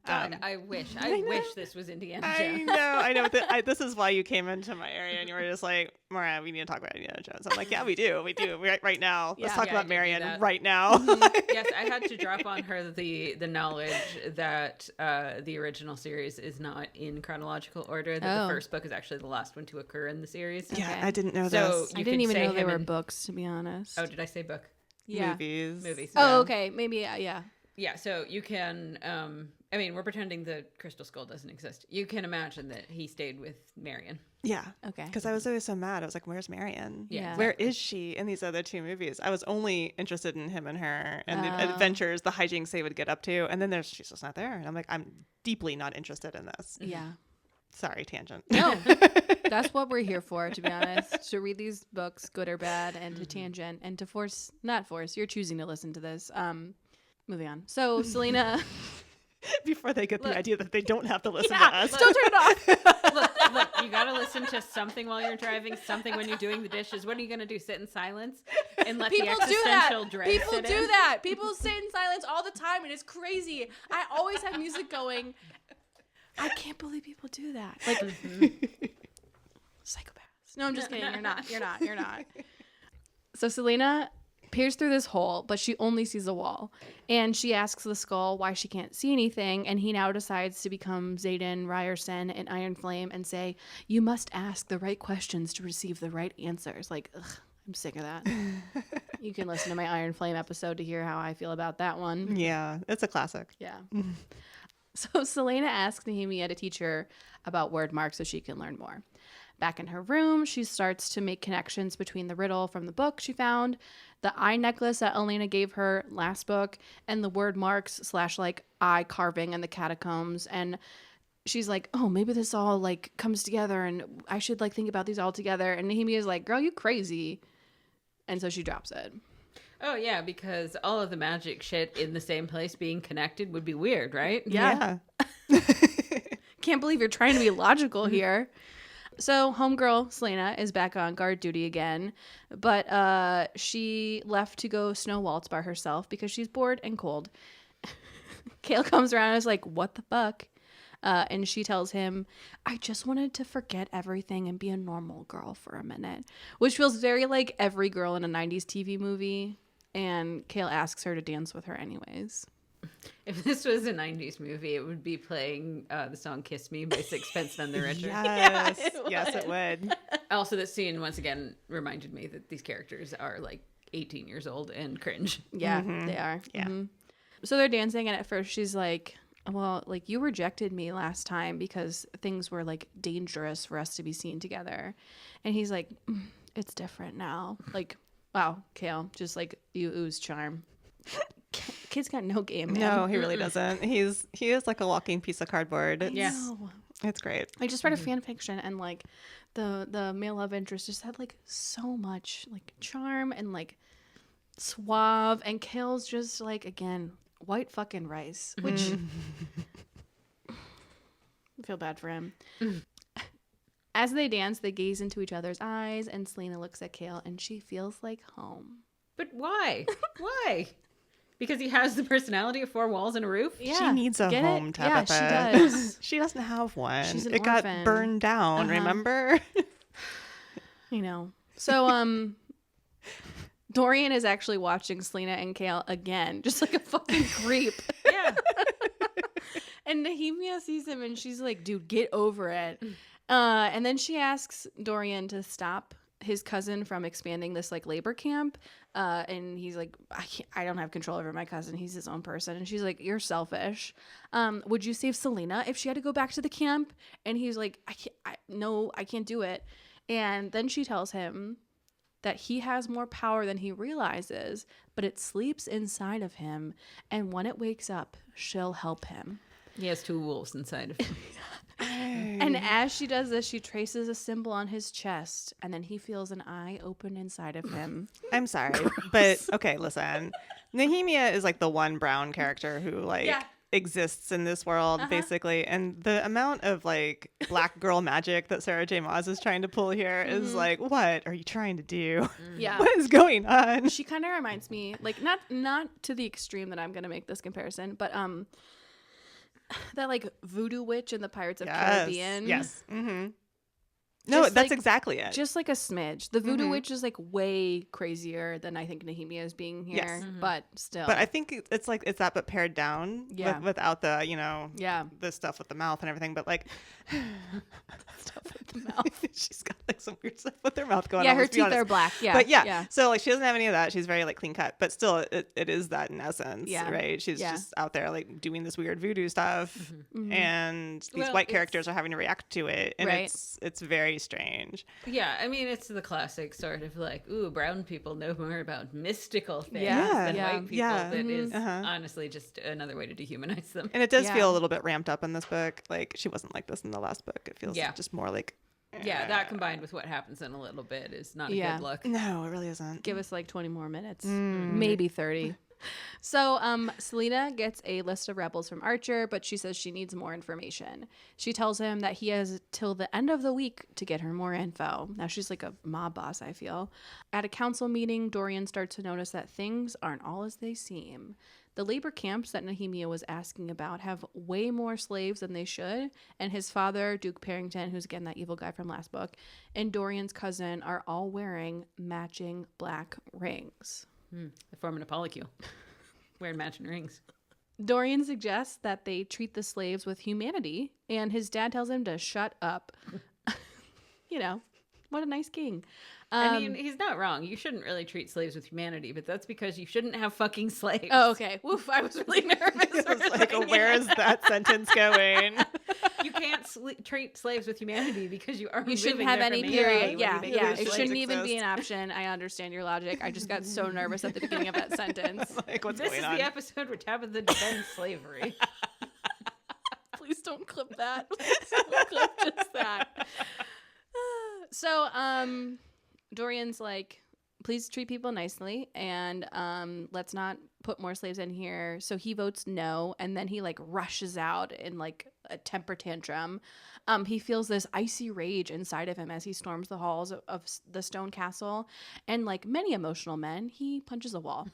God, I wish this was Indiana Jones.
I know. This is why you came into my area and you were just like, Maura, we need to talk about Indiana Jones. I'm like, yeah, we do. Right now. Let's talk about Marion right now.
Yes, I had to drop on her the knowledge that the original series is not in chronological order, that the first book is actually the last one to occur in the series.
Yeah, okay. I didn't know
this.
I didn't even know they were books, to be honest.
Oh, did I say book?
Yeah.
Movies.
Oh, okay. Maybe, yeah.
Yeah, so you can, I mean, we're pretending the Crystal Skull doesn't exist. You can imagine that he stayed with Marion.
Yeah.
Okay.
Because I was always so mad. I was like, where's Marion?
Yeah.
Where is she in these other two movies? I was only interested in him and her and the adventures, the hijinks they would get up to. And then she's just not there. And I'm like, I'm deeply not interested in this.
Yeah.
Sorry, tangent.
No, that's what we're here for, to be honest. To read these books, good or bad, and to tangent, and to not force. You're choosing to listen to this. Moving on. So, Selena...
Before they get the idea that they don't have to listen to us.
Don't turn it off.
Look, you got to listen to something while you're driving, something when you're doing the dishes. What are you going to do, sit in silence and let the existential dread
People
sit
do
in?
that. People sit in silence all the time, and it's crazy. I always have music going. I can't believe people do that. Like, psychopaths. No, I'm just kidding. You're not. So Selena peers through this hole, but she only sees a wall. And she asks the skull why she can't see anything, and he now decides to become Xaden, Ryerson, and Iron Flame and say, you must ask the right questions to receive the right answers. Like, ugh, I'm sick of that. You can listen to my Iron Flame episode to hear how I feel about that one.
Yeah, it's a classic.
Yeah. So Selena asks Nehemia to teach her about word marks so she can learn more. Back in her room, she starts to make connections between the riddle from the book she found, the eye necklace that Elena gave her last book, and the word marks / like eye carving in the catacombs. And she's like, oh, maybe this all like comes together and I should like think about these all together. And Nehemia's like, girl, you crazy. And so she drops it.
Oh, yeah, because all of the magic shit in the same place being connected would be weird, right?
Yeah. Can't believe you're trying to be logical here. So homegirl Selena is back on guard duty again, but she left to go snow waltz by herself because she's bored and cold. Cale comes around and is like, what the fuck? And she tells him, I just wanted to forget everything and be a normal girl for a minute, which feels very like every girl in a 90s TV movie. And Cale asks her to dance with her anyways.
If this was a 90s movie, it would be playing the song Kiss Me by Sixpence None the Richer.
Yes.
Yeah,
Yes, it would.
Also, this scene, once again, reminded me that these characters are like 18 years old and cringe.
Yeah, they are.
Yeah.
So they're dancing, and at first she's like, well, like, you rejected me last time because things were like dangerous for us to be seen together. And he's like, it's different now. Like, wow, Cale, just like you ooze charm. Kid's got no game, man.
No, he really doesn't. He is like a walking piece of cardboard.
Yeah.
No.
It's great.
I just read a fan fiction, and like the male love interest just had like so much like charm and like suave, and Cale's just like, again, white fucking rice, which I feel bad for him. As they dance, they gaze into each other's eyes, and Selena looks at Cale and she feels like home.
But why? Why? Because he has the personality of 4 walls and a roof?
Yeah,
She needs a
get
home,
it?
Tabitha.
Yeah, she does.
She doesn't have one.
She's an
it
orphan.
got burned down, remember?
You know. So Dorian is actually watching Selena and Cale again, just like a fucking creep.
Yeah.
And Nehemia sees him and she's like, dude, get over it. And then she asks Dorian to stop his cousin from expanding this like labor camp. And he's like, I don't have control over my cousin. He's his own person. And she's like, you're selfish. Would you save Selena if she had to go back to the camp? And he's like, I can't do it. And then she tells him that he has more power than he realizes, but it sleeps inside of him. And when it wakes up, she'll help him.
He has 2 wolves inside of him.
And as she does this, she traces a symbol on his chest, and then he feels an eye open inside of him.
I'm sorry, but okay, listen. Nehemia is like the one brown character who like exists in this world, basically. And the amount of like black girl magic that Sarah J Maas is trying to pull here is like, what are you trying to do?
Yeah.
What is going on?
She kind of reminds me, like, not to the extreme that I'm going to make this comparison, but that like voodoo witch in the Pirates of Caribbean.
Yes. Mm-hmm. No,
Just,
that's
like,
exactly it.
Just like a smidge. The voodoo witch is like way crazier than I think Nehemia is being here,
Yes.
but still.
But I think it's like it's that, but pared down.
Yeah.
Without the the stuff with the mouth and everything. But like
stuff with the mouth.
she's got like some weird stuff with her mouth going on.
Yeah, her
let's be
teeth
honest.
are black. Yeah.
But yeah, so like she doesn't have any of that. She's very like clean cut, but still it is that in essence,
Yeah.
right? She's
Yeah.
just out there like doing this weird voodoo stuff, and these
Well,
white
it's-
characters are having to react to it, and
Right.
it's very strange.
Yeah, I mean, it's the classic sort of like, ooh, brown people know more about mystical things
Yeah.
than
Yeah.
white people.
Yeah.
That is
Uh-huh.
honestly just another way to dehumanize them.
And it does
Yeah.
feel a little bit ramped up in this book. Like she wasn't like this in the last book. It feels
Yeah.
just more like
Yeah, that combined with what happens in a little bit is not a
Yeah.
good look.
No, it really isn't.
Give us like 20 more minutes, maybe 30. So Selena gets a list of rebels from Archer, but she says she needs more information. She tells him that he has till the end of the week to get her more info. Now she's like a mob boss, I feel. At a council meeting, Dorian starts to notice that things aren't all as they seem. The labor camps that Nehemia was asking about have way more slaves than they should, and his father, Duke Parrington, who's again that evil guy from last book, and Dorian's cousin are all wearing matching black rings.
They form a polycule. Wearing matching rings.
Dorian suggests that they treat the slaves with humanity, and his dad tells him to shut up. You know, what a nice king.
I mean, he's not wrong. You shouldn't really treat slaves with humanity, but that's because you shouldn't have fucking slaves.
Oh, okay. Woof, I was really nervous.
I was like, where is that sentence going?
You can't treat slaves with humanity because you aren't.
You shouldn't
living
have
there
any
from
period.
Yeah,
Yeah,
these
it
slaves
shouldn't even be
exist.
an option. I understand your logic. I just got so nervous at the beginning of that sentence.
Like, what's
This
going
is
on?
the episode where Tabitha defends slavery.
Please don't clip that. Please don't clip just that. So, Dorian's like, please treat people nicely, and let's not put more slaves in here. So he votes no, and then he like rushes out in like a temper tantrum. He feels this icy rage inside of him as he storms the halls of the stone castle, and like many emotional men, he punches a wall.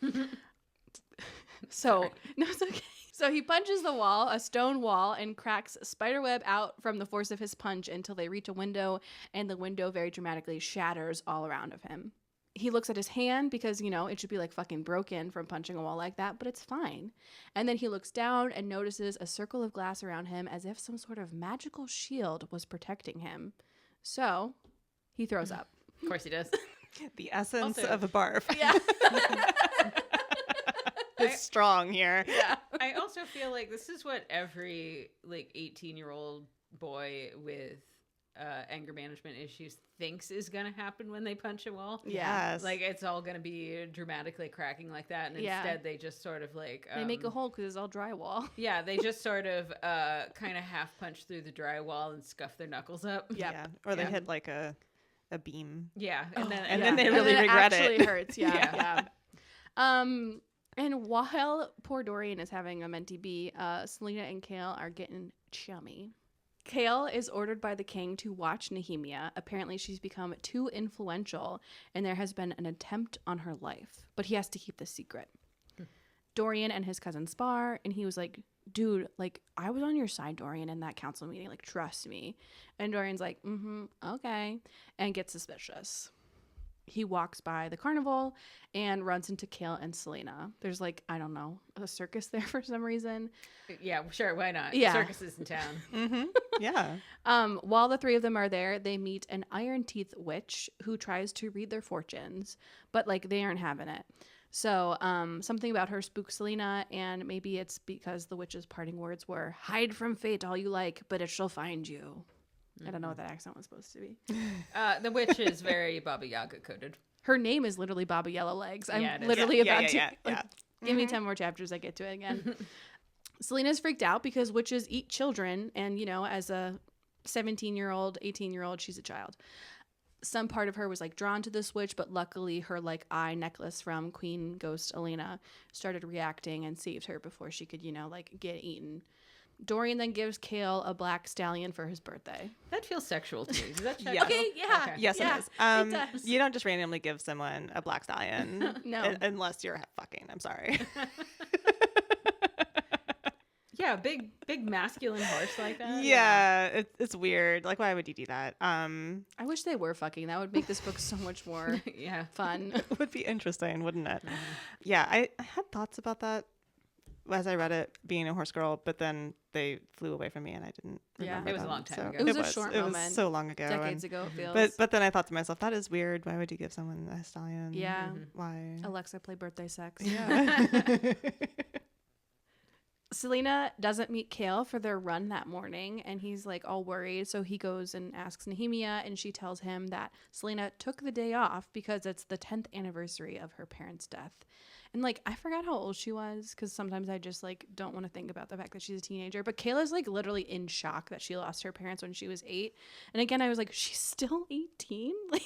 So no, it's okay. So he punches the wall, a stone wall, and cracks a spiderweb out from the force of his punch until they reach a window, and the window very dramatically shatters all around of him. He looks at his hand because, you know, it should be like fucking broken from punching a wall like that, but it's fine. And then he looks down and notices a circle of glass around him as if some sort of magical shield was protecting him. So he throws up.
Of course he does.
The essence
Also-
of a barf
Yeah.
is strong here.
Yeah.
I also feel like this is what every like 18-year-old boy with anger management issues thinks is going to happen when they punch a wall.
Yeah.
Yes.
Like it's all going to be dramatically cracking like that, and
Yeah.
instead they just sort of like
They make a hole because it's all drywall.
yeah, they just sort of kind of half punch through the drywall and scuff their knuckles up.
Yep.
Yeah. Or they
Yeah.
hit like a beam.
Yeah, and then
And
Yeah.
then they
And
really
then
regret
actually
it.
hurts. Yeah,
Yeah.
yeah. And while poor Dorian is having a mentee bee, Selena and Kale are getting chummy. Kale is ordered by the king to watch Nehemia. Apparently, she's become too influential, and there has been an attempt on her life. But he has to keep this secret. Dorian and his cousin spar, and he was like, dude, like, I was on your side, Dorian, in that council meeting. Like, trust me. And Dorian's like, okay, and gets suspicious. He walks by the carnival and runs into Kale and Selena. There's like, I don't know, a circus there for some reason.
yeah, sure, why not?
Yeah.
Circus is in town.
Mm-hmm. Yeah.
While the three of them are there, they meet an Iron Teeth witch who tries to read their fortunes, but like they aren't having it. So something about her spooks Selena, and maybe it's because the witch's parting words were, hide from fate all you like, but it shall find you. I don't know what that accent was supposed to be.
The witch is very Baba Yaga coded.
Her name is literally Baba Yellowlegs. I'm
Yeah, it is.
literally
Yeah,
about
yeah,
to
yeah,
like,
yeah.
give me 10 more chapters. I get to it again. Selena's freaked out because witches eat children. And, you know, as a 17-year-old, 18-year-old, she's a child. Some part of her was like drawn to this witch, but luckily her like eye necklace from Queen Ghost Elena started reacting and saved her before she could, you know, like get eaten. Dorian then gives Kale a black stallion for his birthday.
That feels sexual to me. Does that check
Yes.
out?
Okay, yeah.
Okay.
Yes,
Yeah,
it is.
it does.
You don't just randomly give someone a black stallion.
No.
Unless you're fucking. I'm sorry.
Yeah, big masculine horse like that.
Yeah, it's weird. Like, why would you do that?
I wish they were fucking. That would make this book so much more
Yeah.
fun.
It would be interesting, wouldn't it? Yeah, I had thoughts about that as I read it, being a horse girl, but then they flew away from me, and I didn't.
Yeah.
remember
It was a
them,
long time
so
ago.
It was a short
It
moment.
was so long ago.
Decades
and-
ago, it feels.
But then I thought to myself, that is weird. Why would you give someone a stallion?
Yeah.
Why?
Alexa, play birthday sex.
Yeah.
Selena doesn't meet Kale for their run that morning, and he's like all worried. So he goes and asks Nehemia, and she tells him that Selena took the day off because it's the 10th anniversary of her parents' death. And like, I forgot how old she was because sometimes I just like don't want to think about the fact that she's a teenager. But Kayla's like literally in shock that she lost her parents when she was 8. And again, I was like, she's still 18? Like,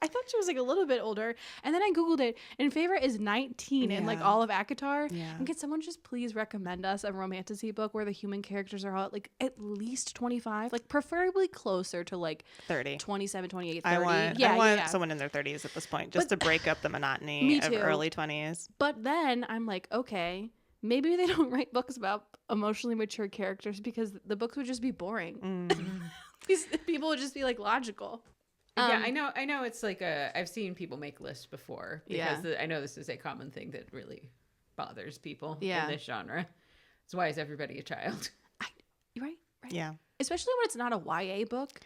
I thought she was like a little bit older. And then I Googled it, and Favorite is 19 in like
Yeah.
all of ACOTAR.
Yeah.
And could someone just please recommend us a Romantasy book where the human characters are all like at least 25? Like preferably closer to like
30.
27, 28, 30.
I want
yeah.
someone in their 30s at this point, just
But-
to break up the monotony
Me
of
too.
early 20s.
But then I'm like, okay, maybe they don't write books about emotionally mature characters because the books would just be boring.
Mm.
These people would just be like logical.
Yeah, I know. It's like I've seen people make lists before because
Yeah.
I know this is a common thing that really bothers people
Yeah.
in this genre. So why is everybody a child?
You're right.
Yeah.
Especially when it's not a YA book.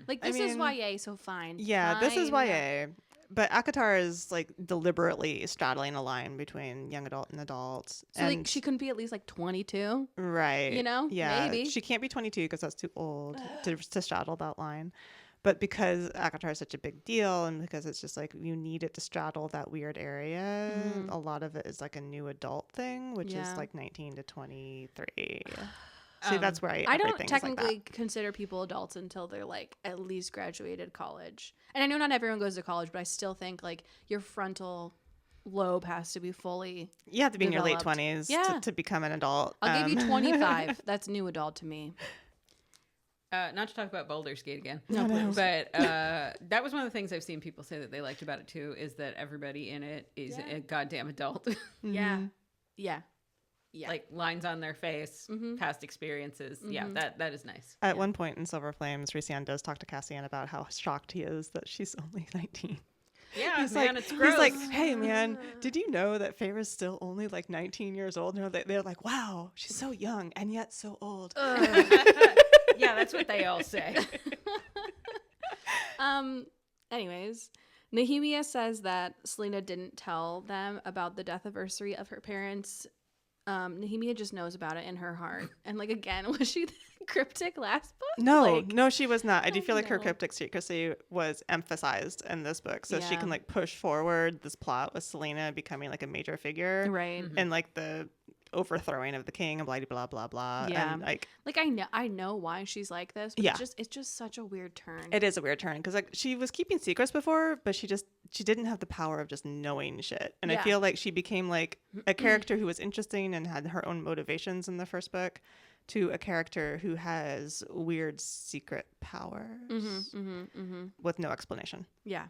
Like
I
this is
mean,
YA, so fine.
Yeah, this is
Fine.
YA. But Akatar is like deliberately straddling a line between young adult and adult.
So
and
like she couldn't be at least like 22.
right.
You know?
Yeah.
Maybe.
She can't be 22 because that's too old to straddle that line. But because Akatar is such a big deal and because it's just like you need it to straddle that weird area, a lot of it is like a new adult thing, which is like 19 to 23. See, that's where
I don't
everything's
technically
like that.
consider people adults until they're like at least graduated college. And I know not everyone goes to college, but I still think like your frontal lobe has to be fully.
You have to be in your late
developed.
20s
Yeah.
to become an adult.
I'll give you 25. That's new adult to me.
Not to talk about Baldur's Gate again.
No, please.
But that was one of the things I've seen people say that they liked about it too, is that everybody in it is a goddamn adult.
Yeah. Yeah. Yeah.
Like lines on their face, past experiences. Yeah, that is nice.
At one point in Silver Flames, Rhysand does talk to Cassian about how shocked he is that she's only 19.
Yeah,
He's
man,
like,
it's gross.
He's like, hey, man, did you know that Feyre's still only like 19 years old? No, they're like, wow, she's so young and yet so old.
Yeah, that's what they all say.
Anyways, Nehemia says that Selena didn't tell them about the death anniversary of her parents. Nehemia just knows about it in her heart. And like, again, was she cryptic last book?
No, she was not. I do
oh,
feel like her
no.
cryptic secrecy was emphasized in this book. So she
Yeah.
can like push forward this plot with Selena becoming like a major figure.
Right.
And like the overthrowing of the king and blah blah blah.
Yeah.
And like
Like I know why she's like this, but
Yeah.
it's just such a weird turn.
it is a weird turn because like she was keeping secrets before, but she didn't have the power of just knowing shit. And I
Yeah.
feel like she became like a character who was interesting and had her own motivations in the first book to a character who has weird secret powers with no explanation.
Yeah,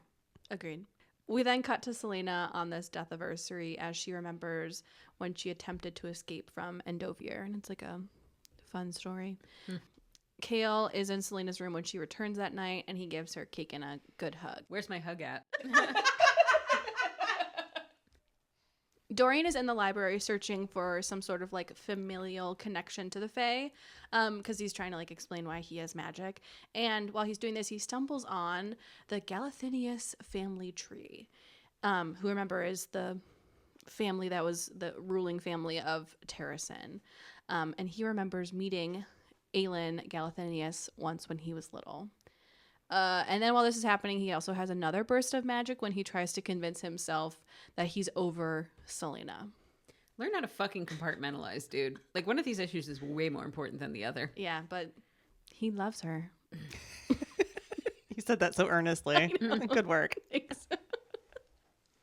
agreed. We then cut to Selena on this death anniversary as she remembers when she attempted to escape from Endovier, and it's like a fun story. Kale is in Selena's room when she returns that night, and he gives her cake and a good hug.
Where's my hug at?
Dorian is in the library searching for some sort of like familial connection to the Fae, because he's trying to like explain why he has magic. And while he's doing this, he stumbles on the Galathinius family tree, who remember is the family that was the ruling family of Terrasen. And he remembers meeting Aelin Galathinius once when he was little. And then while this is happening, he also has another burst of magic when he tries to convince himself that he's over Selena.
Learn how to fucking compartmentalize, dude. Like, one of these issues is way more important than the other.
Yeah, but he loves her.
You said that so earnestly. Good work.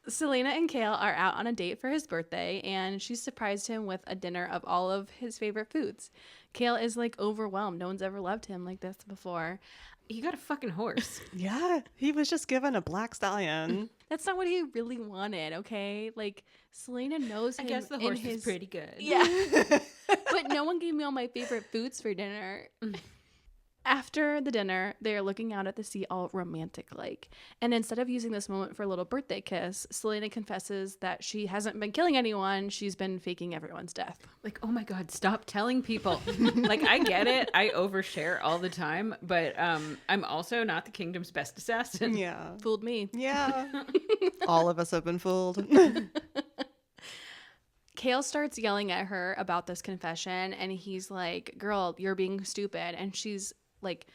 Selena and Kale are out on a date for his birthday, and she surprised him with a dinner of all of his favorite foods. Kale is like overwhelmed. No one's ever loved him like this before.
He got a fucking horse.
Yeah, he was just given a black stallion.
That's not what he really wanted, okay? Like, Selena knows him.
I guess the horse is pretty good.
Yeah. But no one gave me all my favorite foods for dinner. After the dinner, they're looking out at the sea all romantic-like. And instead of using this moment for a little birthday kiss, Selena confesses that she hasn't been killing anyone. She's been faking everyone's death.
Like, oh my God, stop telling people. Like, I get it. I overshare all the time, but I'm also not the kingdom's best assassin.
Yeah.
Fooled me.
Yeah. All of us have been fooled.
Kale starts yelling at her about this confession, and he's like, girl, you're being stupid. And she's like,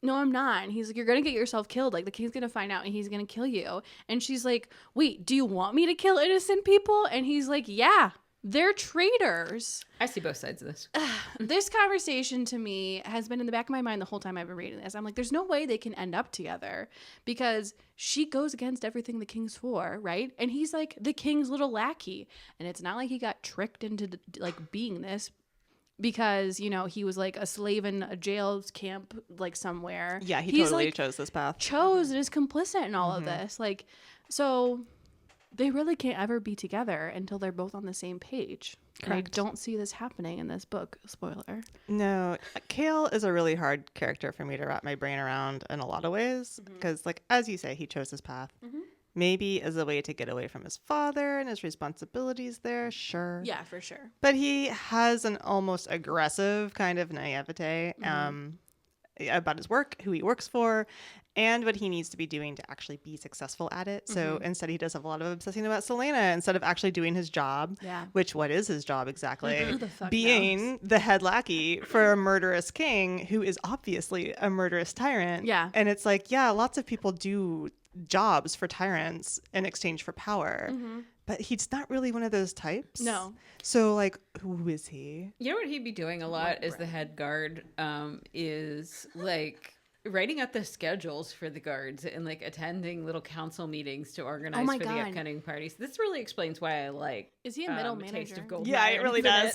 no, I'm not. And he's like, you're going to get yourself killed. Like, the king's going to find out and he's going to kill you. And she's like, wait, do you want me to kill innocent people? And he's like, yeah, they're traitors.
I see both sides of this.
This conversation to me has been in the back of my mind the whole time I've been reading this. I'm like, there's no way they can end up together because she goes against everything the king's for, right? And he's like the king's little lackey. And it's not like he got tricked into like being this because, you know, he was like a slave in a jail camp like somewhere.
Yeah, he
He's,
totally
like,
chose this path.
chose and is complicit in all of this. Like, so they really can't ever be together until they're both on the same page. And I
Correct.
don't see this happening in this book. Spoiler.
No, Kale is a really hard character for me to wrap my brain around in a lot of ways because, like, as you say, he chose his path. Maybe as a way to get away from his father and his responsibilities there, sure.
Yeah, for sure.
But he has an almost aggressive kind of naivete about his work, who he works for, and what he needs to be doing to actually be successful at it. So instead, he does have a lot of obsessing about Selena instead of actually doing his job.
Yeah.
Which, what is his job exactly?
Who the fuck
Being
knows?
the head lackey for a murderous king who is obviously a murderous tyrant.
Yeah.
And it's like, yeah, lots of people do jobs for tyrants in exchange for power. But he's not really one of those types.
No.
So, like, who is he?
You know what he'd be doing a lot as the head guard is like writing out the schedules for the guards and like attending little council meetings to organize
my
for the
God.
upcoming parties. This really explains why I like
Is he a middle
Taste
manager?
of Gold.
Yeah, it really does.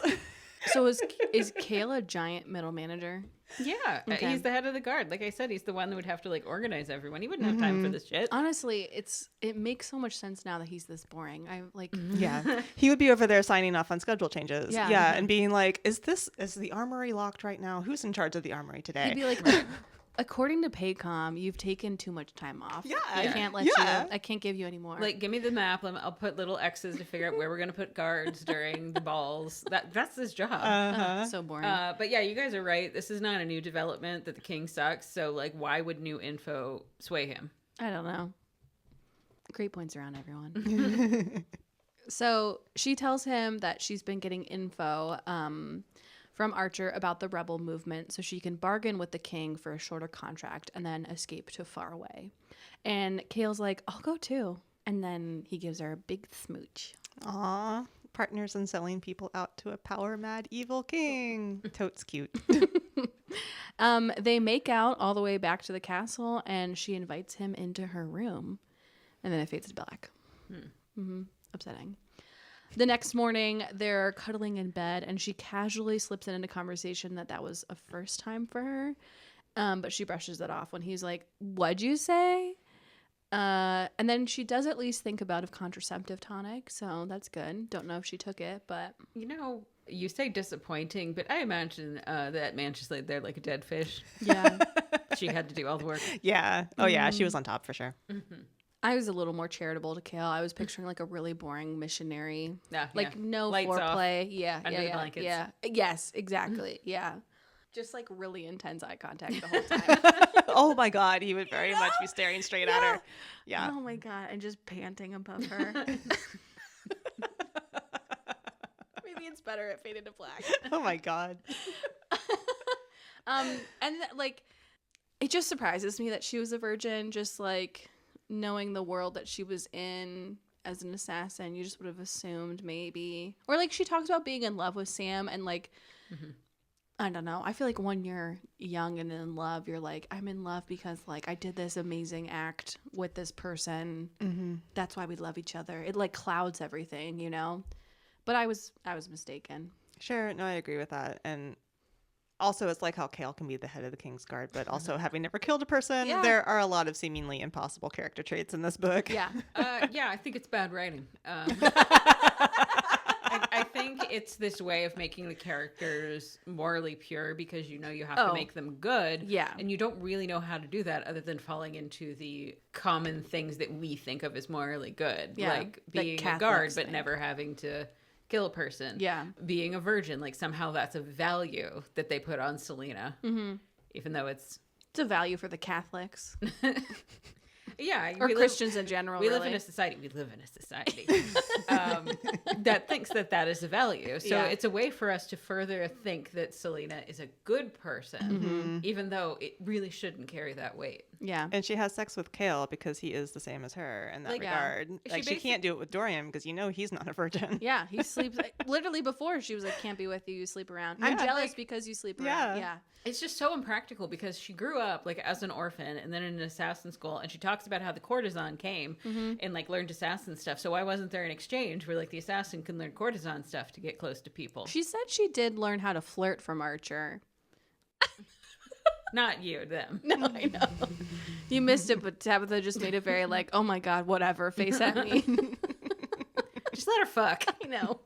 So is Kale a giant middle manager?
Yeah,
Okay.
he's the head of the guard. Like I said, he's the one that would have to like organize everyone. He wouldn't have time for this shit.
Honestly, it makes so much sense now that he's this boring. I like
Yeah. He would be over there signing off on schedule changes.
Yeah.
Yeah. And being like, is the armory locked right now? Who's in charge of the armory today?
he'd be like, according to Paycom, you've taken too much time off.
Yeah.
I can't let
Yeah.
you. I can't give you any more.
Like, give me the map. I'll put little X's to figure out where we're gonna put guards during the balls. That's his job.
So boring.
But yeah, you guys are right. This is not a new development that the king sucks. So like, why would new info sway him?
I don't know. Great points around everyone. So she tells him that she's been getting info from Archer about the rebel movement so she can bargain with the king for a shorter contract and then escape to far away. And Kale's like, I'll go too. And then he gives her a big smooch.
Aw. Partners in selling people out to a power mad evil king. Totes cute.
They make out all the way back to the castle and she invites him into her room. And then it fades to black. Upsetting. The next morning, they're cuddling in bed, and she casually slips into conversation that was a first time for her. But she brushes it off when he's like, "What'd you say?" And then she does at least think about a contraceptive tonic, so that's good. Don't know if she took it, but
You know, you say disappointing, but I imagine that man just laid there like a dead fish.
yeah.
She had to do all the work.
Yeah. Oh, yeah. She was on top for sure.
I was a little more charitable to Kale. I was picturing like a really boring missionary,
Yeah,
like no
Lights off,
foreplay. Yeah,
under the
yeah,
blankets.
yeah. Yes, exactly. Yeah, just like really intense eye contact the whole time.
Oh, my God. He would very much be staring straight at her. Yeah.
Oh my god, and just panting above her. Maybe it's better it faded to black.
Oh, my God.
Like, it just surprises me that she was a virgin. Just like knowing the world that she was in as an assassin, you just would have assumed maybe, or like she talks about being in love with Sam and like. I don't know. I feel like when you're young and in love, you're like, I'm in love because like I did this amazing act with this person. That's why we love each other. It like clouds everything, you know? But I was mistaken.
Sure. No, I agree with that. And also, it's like how Kale can be the head of the King's Guard, but also having never killed a person,
Yeah.
there are a lot of seemingly impossible character traits in this book.
Yeah.
Yeah, I think it's bad writing. I think it's this way of making the characters morally pure because you know you have to make them good.
Yeah.
And you don't really know how to do that other than falling into the common things that we think of as morally good.
Yeah,
Like
the
being a
Catholics
guard but
thing.
never having to kill a person.
Yeah.
Being a virgin, like somehow that's a value that they put on Selena. Even though it's
It's a value for the Catholics
yeah,
or
we live-
Christians in general.
We
really.
live in a society. We live in a society that thinks that is a value. So
Yeah.
it's a way for us to further think that Selena is a good person, even though it really shouldn't carry that weight.
Yeah.
And she has sex with Kale because he is the same as her in that
Like,
regard.
She
Like, she can't do it with Dorian because you know he's not a virgin.
Yeah, he sleeps literally before she was like, "Can't be with you. You sleep around." I'm
Yeah,
jealous
like-
because you sleep
Yeah.
around. Yeah,
It's just so impractical because she grew up like as an orphan and then in an assassin school, and she talks about how the courtesan came and like learned assassin stuff. So why wasn't there an exchange where like the assassin can learn courtesan stuff to get close to people?
she said she did learn how to flirt from Archer.
Not you, them.
No, I know. You missed it, but Tabitha just made it very like, "Oh my god, whatever." Face at me.
Just let her fuck.
I know.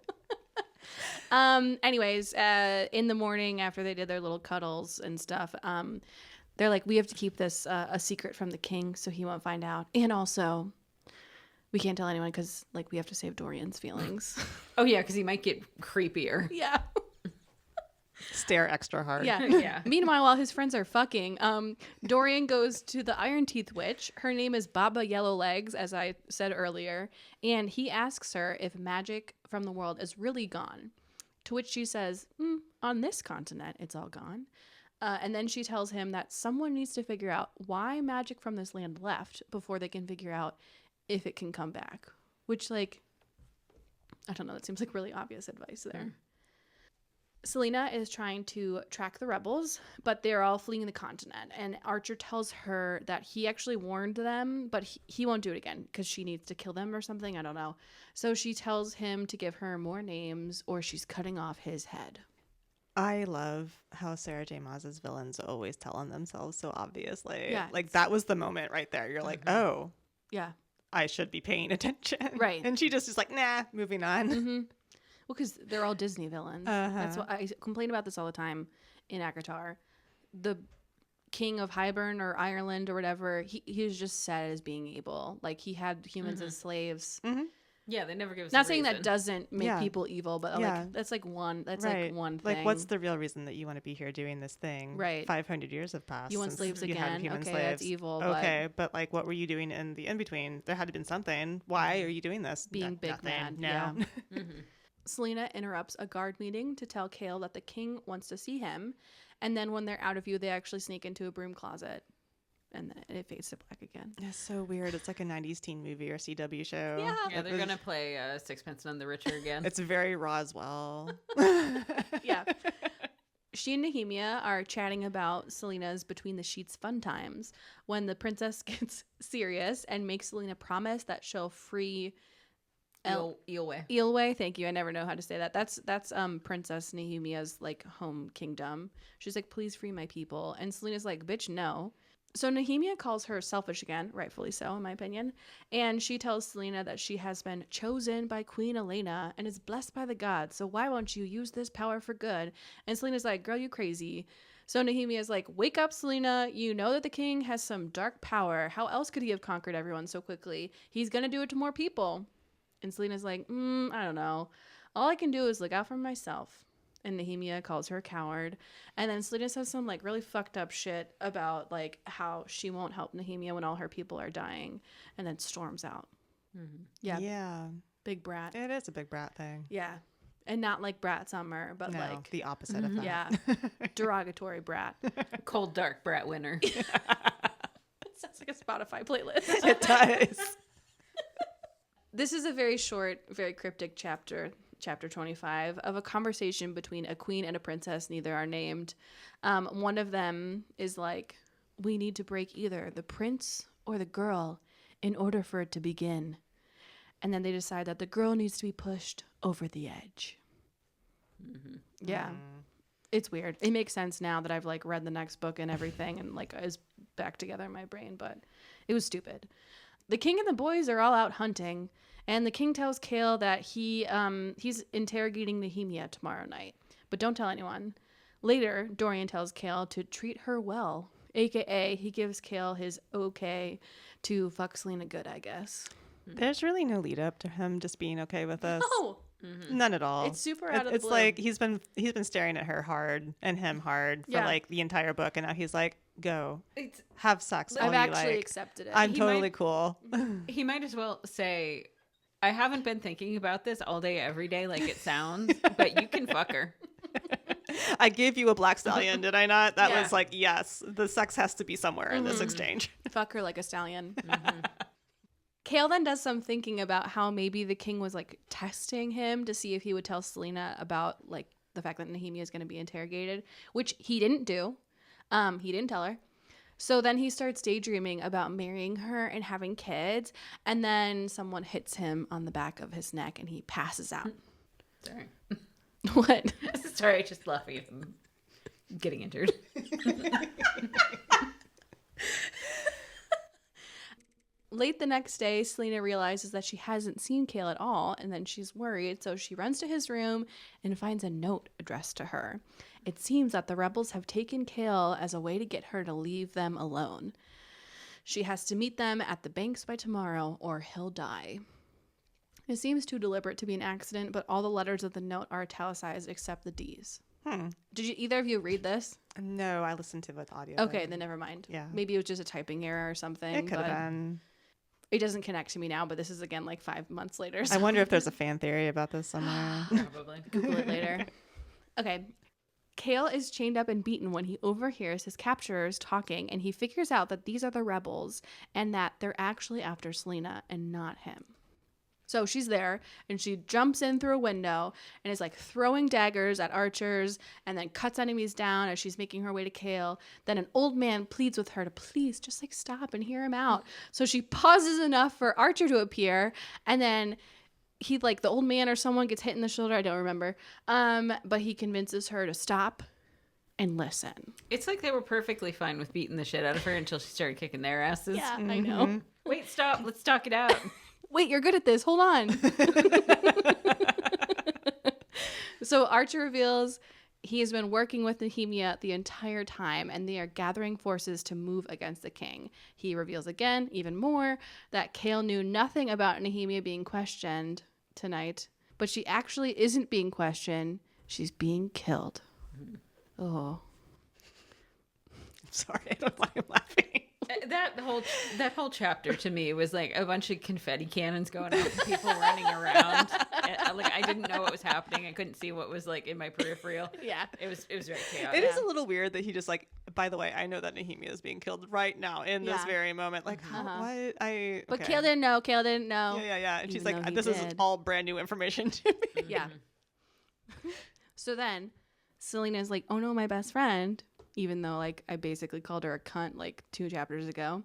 Anyways, in the morning after they did their little cuddles and stuff, they're like, "We have to keep this a secret from the king so he won't find out, and also we can't tell anyone because like we have to save Dorian's feelings."
Oh yeah, because he might get creepier.
Yeah.
Stare extra hard.
Yeah.
Yeah.
Meanwhile, while his friends are fucking, Dorian goes to the Iron Teeth Witch. Her name is Baba Yellowlegs, as I said earlier, and he asks her if magic from the world is really gone. To which she says, on this continent, it's all gone. And then she tells him that someone needs to figure out why magic from this land left before they can figure out if it can come back. Which, like, I don't know, that seems like really obvious advice there. Selena is trying to track the rebels, but they're all fleeing the continent. And Archer tells her that he actually warned them, but he won't do it again because she needs to kill them or something. I don't know. So she tells him to give her more names or she's cutting off his head.
I love how Sarah J Maas's villains always tell on themselves so obviously.
Yeah.
Like, that was the moment right there. You're like, oh,
Yeah.
I should be paying attention.
Right.
And she just is like, nah, moving on.
Mm-hmm. Well, because they're all Disney villains. That's what I complain about this all the time in Akatar. The king of Highburn or Ireland or whatever, he was just set as being evil. Like, he had humans as slaves.
Mm-hmm.
Yeah, they never give us.
Not
a
saying that
reason.
doesn't make
Yeah.
people evil, but
Yeah.
like that's like one. That's
Right.
like one thing.
Like, what's the real reason that you want to be here doing this thing?
Right.
500 years have passed.
You want
since
slaves
you had
again?
human
Okay,
slaves.
that's evil.
Okay, but like, what were you doing in the in-between? There had to have been something. Why are you doing this?
Being big
nothing.
mad,
No.
yeah.
Mm-hmm.
Selena interrupts a guard meeting to tell Kale that the king wants to see him, and then when they're out of view, they actually sneak into a broom closet, and then it fades to black again.
It's so weird. It's like a 90s teen movie or CW show.
Yeah.
Yeah, they're gonna play Sixpence None the Richer again.
It's very Roswell.
Yeah. She and Nehemia are chatting about Selena's Between the Sheets fun times when the princess gets serious and makes Selena promise that she'll free
Eelway.
Eelway. Thank you. I never know how to say that. That's Princess Nehemia's like home kingdom. She's like, please free my people. And Selena's like, bitch, no. So Nehemia calls her selfish again, rightfully so, in my opinion. And she tells Selena that she has been chosen by Queen Elena and is blessed by the gods. So why won't you use this power for good? And Selena's like, girl, you crazy. So Nehemia's like, wake up, Selena. You know that the king has some dark power. How else could he have conquered everyone so quickly? He's going to do it to more people. And Selena's like, I don't know. All I can do is look out for myself. And Nehemia calls her a coward. And then Selena says some like really fucked up shit about like how she won't help Nehemia when all her people are dying. And then storms out.
Mm-hmm.
Yeah.
Yeah.
Big brat.
It is a big brat thing.
Yeah. And not like brat summer, but
No,
like,
the opposite of that.
yeah, derogatory brat.
Cold Dark Brat winner.
It sounds like a Spotify playlist.
It does.
This is a very short, very cryptic chapter 25, of a conversation between a queen and a princess, neither are named. One of them is like, we need to break either the prince or the girl in order for it to begin. And then they decide that the girl needs to be pushed over the edge.
Mm-hmm.
Yeah. It's weird. It makes sense now that I've like read the next book and everything and like is back together in my brain, but it was stupid. The king and the boys are all out hunting, and the king tells Kale that he's interrogating Nehemia tomorrow night, but don't tell anyone. Later, Dorian tells Kale to treat her well, aka he gives Kale his okay to fuck Selena good, I guess.
There's really no lead up to him just being okay with this.
Oh,
None at all.
it's super out of the
It's
blue.
like he's been staring at her hard and him hard for
Yeah.
like the entire book, and now he's like, go
It's,
have sex. all
I've
you
actually
like.
accepted it.
I'm
He
totally
might-
cool.
he might as well say, I haven't been thinking about this all day, every day, like it sounds, but you can fuck her.
I gave you a black stallion, did I not? That
Yeah.
was like, yes, the sex has to be somewhere in this exchange.
Fuck her like a stallion.
Mm-hmm.
Kale then does some thinking about how maybe the king was like testing him to see if he would tell Selena about like the fact that Nehemia is going to be interrogated, which he didn't do. He didn't tell her. So then he starts daydreaming about marrying her and having kids, and then someone hits him on the back of his neck and he passes out.
Sorry.
What?
Sorry, just laughing at him getting injured.
Late the next day, Selena realizes that she hasn't seen Kale at all, and then she's worried, so she runs to his room and finds a note addressed to her. It seems that the rebels have taken Kale as a way to get her to leave them alone. She has to meet them at the banks by tomorrow, or he'll die. It seems too deliberate to be an accident, but all the letters of the note are italicized except the D's. Did you either of you read this?
No, I listened to it audio.
Okay, then never mind.
Yeah.
Maybe it was just a typing error or something.
It could
but
have been.
It doesn't connect to me now, but this is again like 5 months later. So
I wonder if there's a fan theory about this somewhere.
Probably.
Google it later. Okay. Kale is chained up and beaten when he overhears his capturers talking, and he figures out that these are the rebels and that they're actually after Selena and not him. So she's there, and she jumps in through a window and is like throwing daggers at archers and then cuts enemies down as she's making her way to Kale. Then an old man pleads with her to please just like stop and hear him out. So she pauses enough for Archer to appear, and then he like the old man or someone gets hit in the shoulder. I don't remember. But he convinces her to stop and listen.
It's like they were perfectly fine with beating the shit out of her until she started kicking their asses.
Yeah, I know.
Wait, stop. Let's talk it out.
Wait, you're good at this. Hold on. So Archer reveals he has been working with Nehemia the entire time, and they are gathering forces to move against the king. He reveals again, even more, that Kale knew nothing about Nehemia being questioned tonight, but she actually isn't being questioned. She's being killed. Oh.
I'm sorry, I don't know why I'm laughing.
That whole chapter to me was like a bunch of confetti cannons going off and people running around. And, like I didn't know what was happening. I couldn't see what was like in my peripheral.
Yeah.
It was very chaotic.
It is a little weird that he just like, by the way, I know that Nehemia is being killed right now in this very moment. Like, how, what?
But
okay.
Kale didn't know. Kale didn't know.
Yeah. And she's
Even though
like,
he
this is
did.
all brand new information to me.
Yeah. So then Selena's like, oh no, my best friend, even though like I basically called her a cunt like 2 chapters ago.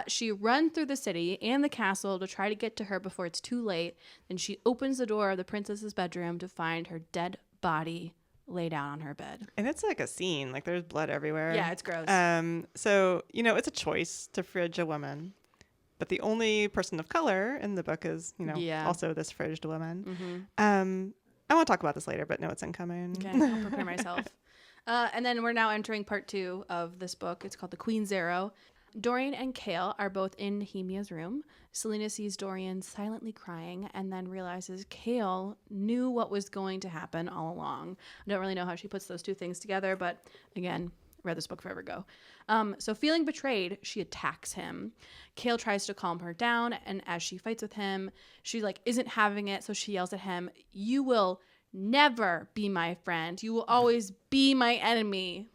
She runs through the city and the castle to try to get to her before it's too late. Then she opens the door of the princess's bedroom to find her dead body laid out on her bed.
And it's like a scene, like there's blood everywhere.
Yeah, it's gross.
So, it's a choice to fridge a woman. But the only person of color in the book is, also this fridged woman.
Mm-hmm.
I want to talk about this later, but no, it's incoming.
Okay, I'll prepare myself. And then we're now entering part 2 of this book. It's called The Queen's Arrow. Dorian and Kale are both in Nehemia's room. Selena sees Dorian silently crying and then realizes Kale knew what was going to happen all along. I don't really know how she puts those 2 things together, but again, read this book forever ago. So feeling betrayed, she attacks him. Kale tries to calm her down, and as she fights with him, she like isn't having it, so she yells at him, "You will never be my friend. You will always be my enemy."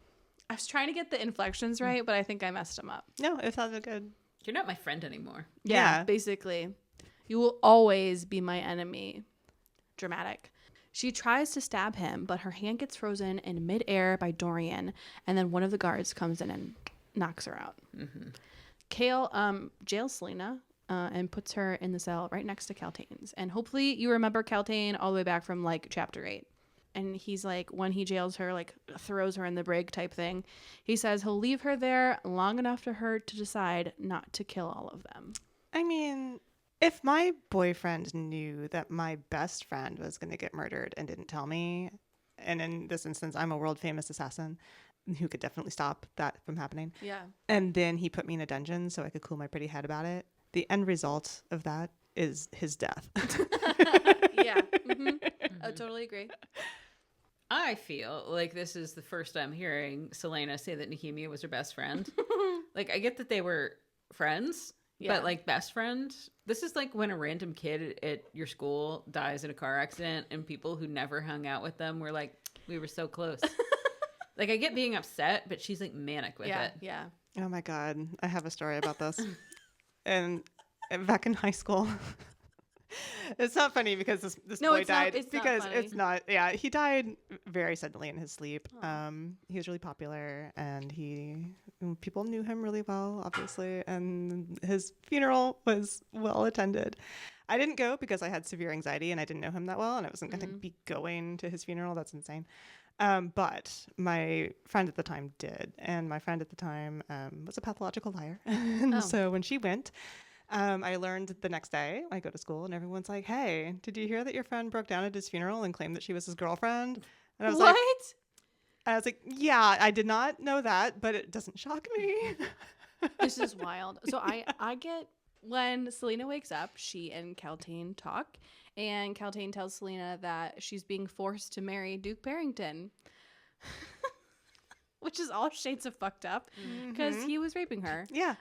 I was trying to get the inflections right, but I think I messed them up.
No, it sounded good.
You're not my friend anymore.
Yeah, basically. You will always be my enemy. Dramatic. She tries to stab him, but her hand gets frozen in midair by Dorian, and then one of the guards comes in and knocks her out. Mm-hmm. Kale jails Selena and puts her in the cell right next to Kaltain's. And hopefully you remember Kaltain all the way back from like chapter 8. And he's like, when he jails her, like throws her in the brig type thing, he says he'll leave her there long enough for her to decide not to kill all of them.
I mean, if my boyfriend knew that my best friend was going to get murdered and didn't tell me, and in this instance, I'm a world famous assassin who could definitely stop that from happening.
Yeah.
And then he put me in a dungeon so I could cool my pretty head about it. The end result of that is his death.
Yeah. Mm-hmm. I totally agree.
I feel like this is the first I'm hearing Selena say that Nehemia was her best friend. Like, I get that they were friends, but like best friend. This is like when a random kid at your school dies in a car accident and people who never hung out with them were like, we were so close. Like, I get being upset, but she's like manic with it.
Yeah.
Oh my God. I have a story about this. And back in high school, it's not funny because this boy died. It's not. Yeah, he died very suddenly in his sleep. He was really popular, and people knew him really well, obviously, and his funeral was well attended. I didn't go because I had severe anxiety and I didn't know him that well, and I wasn't going to be going to his funeral. That's insane. But my friend at the time did, and my friend at the time was a pathological liar. And so when she went, I learned the next day, I go to school and everyone's like, "Hey, did you hear that your friend broke down at his funeral and claimed that she was his girlfriend?" And I was like, "Yeah, I did not know that, but it doesn't shock me."
This is wild. So I get when Selena wakes up, she and Kaltain talk, and Kaltain tells Selena that she's being forced to marry Duke Barrington. which is all shades of fucked up because he was raping her.
Yeah.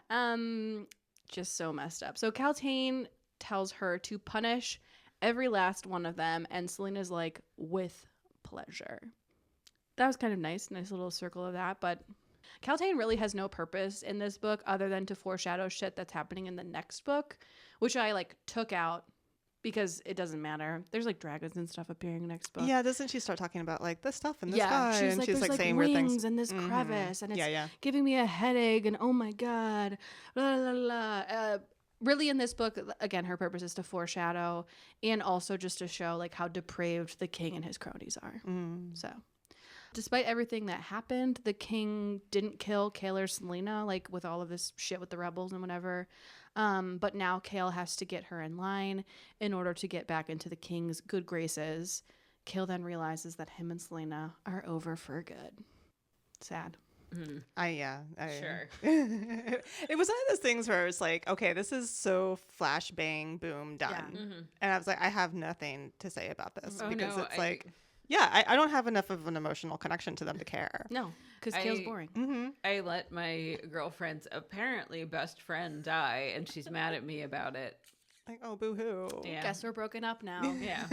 Just so messed up. So Kaltain tells her to punish every last one of them, and Selena's like, with pleasure. That was kind of nice little circle of that, but Kaltain really has no purpose in this book other than to foreshadow shit that's happening in the next book, which I like took out because it doesn't matter. There's like dragons and stuff appearing next book.
Yeah, doesn't she start talking about like the stuff in the sky?
She's
And
like,
she's
there's
like
like
saying weird
wings
things.
in this crevice, and it's
Yeah.
giving me a headache, and oh my god, blah, blah, blah. Really, in this book, again, her purpose is to foreshadow and also just to show like how depraved the king and his cronies are. So, despite everything that happened, the king didn't kill Kale or Selena, like with all of this shit with the rebels and whatever. But now Kale has to get her in line in order to get back into the king's good graces. Kale then realizes that him and Selena are over for good. Sad.
Mm. Sure.
It was one of those things where it was like, okay, this is so flash bang boom done,
Yeah.
Mm-hmm.
and I was like, I have nothing to say about this
Oh,
because
no,
it's like, yeah, I don't have enough of an emotional connection to them to care.
No, because Kale's boring.
Mm-hmm.
I let my girlfriend's apparently best friend die, and she's mad at me about it.
Like, oh, boo hoo.
Yeah.
Guess we're broken up now.
Yeah.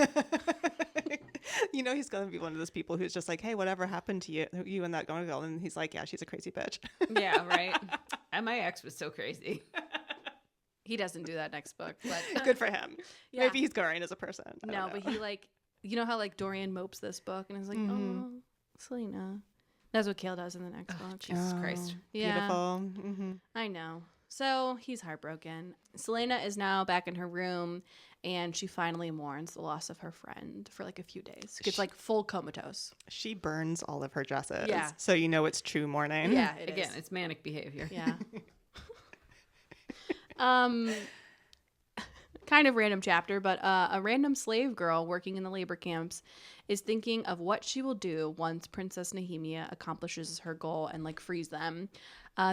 You know, he's gonna be one of those people who's just like, hey, whatever happened to you and that girl? And he's like, yeah, she's a crazy bitch.
Yeah, right. And my ex was so crazy.
He doesn't do that next book, but
Good for him.
Yeah.
Maybe he's growing as a person. I
no,
don't know.
but he like, you know how like Dorian mopes this book and is like,
Mhm.
oh, Selena. That's what Kale does in the next book.
Jesus Christ.
Yeah.
Beautiful. Mm-hmm.
I know. So he's heartbroken. Selena is now back in her room, and she finally mourns the loss of her friend for like a few days. Gets like full comatose.
She burns all of her dresses.
Yeah.
So you know it's true mourning.
Yeah, it
Again,
is.
it's manic behavior.
Yeah. Kind of random chapter, but a random slave girl working in the labor camps is thinking of what she will do once Princess Nehemia accomplishes her goal and like frees them.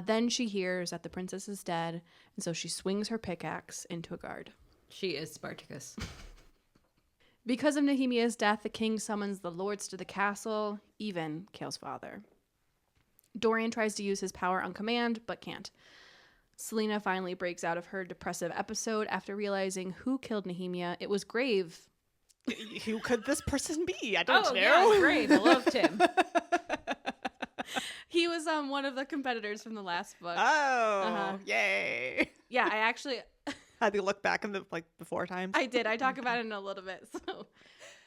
Then she hears that the princess is dead, and so she swings her pickaxe into a guard.
She is Spartacus.
Because of Nehemia's death, the king summons the lords to the castle, even Kale's father. Dorian tries to use his power on command, but can't. Selena finally breaks out of her depressive episode after realizing who killed Nehemia. It was Grave.
Who could this person be? I don't know.
Yeah, great. I loved him.
He was one of the competitors from the last book.
Oh, yay.
Yeah, I actually...
Had to look back in the before times.
I did. I talk about it in a little bit, so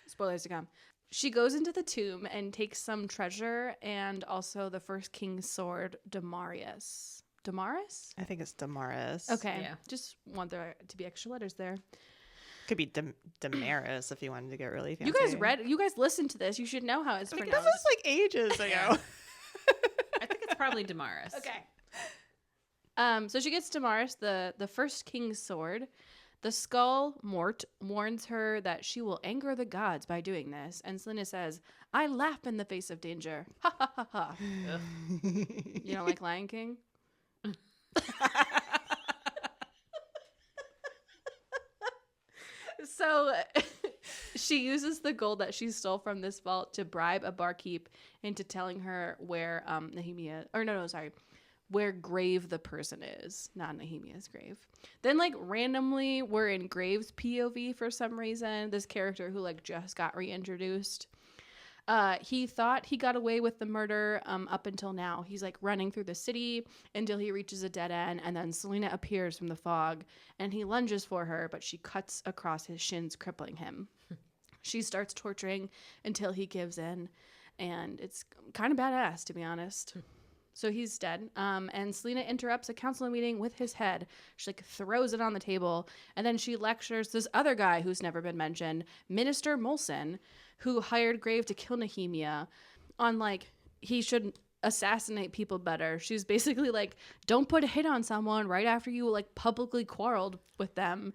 spoilers to come. She goes into the tomb and takes some treasure and also the first king's sword, Damarius. Damaris?
I think it's Damaris.
Okay.
Yeah.
Just want there to be extra letters there.
Could be Damaris if you wanted to get really fancy.
You guys listened to this. You should know how it's
This
pronounced.
was like ages ago.
I think it's probably Damaris.
Okay. So she gets Damaris, the first king's sword. The skull Mort warns her that she will anger the gods by doing this, and Selena says, "I laugh in the face of danger." Ha ha ha ha. You don't like Lion King? So she uses the gold that she stole from this vault to bribe a barkeep into telling her where where Grave the person is, not Nehemia's grave. Then like randomly we're in Grave's POV for some reason, this character who like just got reintroduced. He thought he got away with the murder up until now. He's like running through the city until he reaches a dead end, and then Selena appears from the fog and he lunges for her, but she cuts across his shins, crippling him. She starts torturing until he gives in, and it's kind of badass, to be honest. So he's dead. And Selena interrupts a council meeting with his head. She like throws it on the table, and then she lectures this other guy who's never been mentioned, Minister Molson, who hired Grave to kill Nehemia on like he should assassinate people better. She's basically like, don't put a hit on someone right after you like publicly quarreled with them.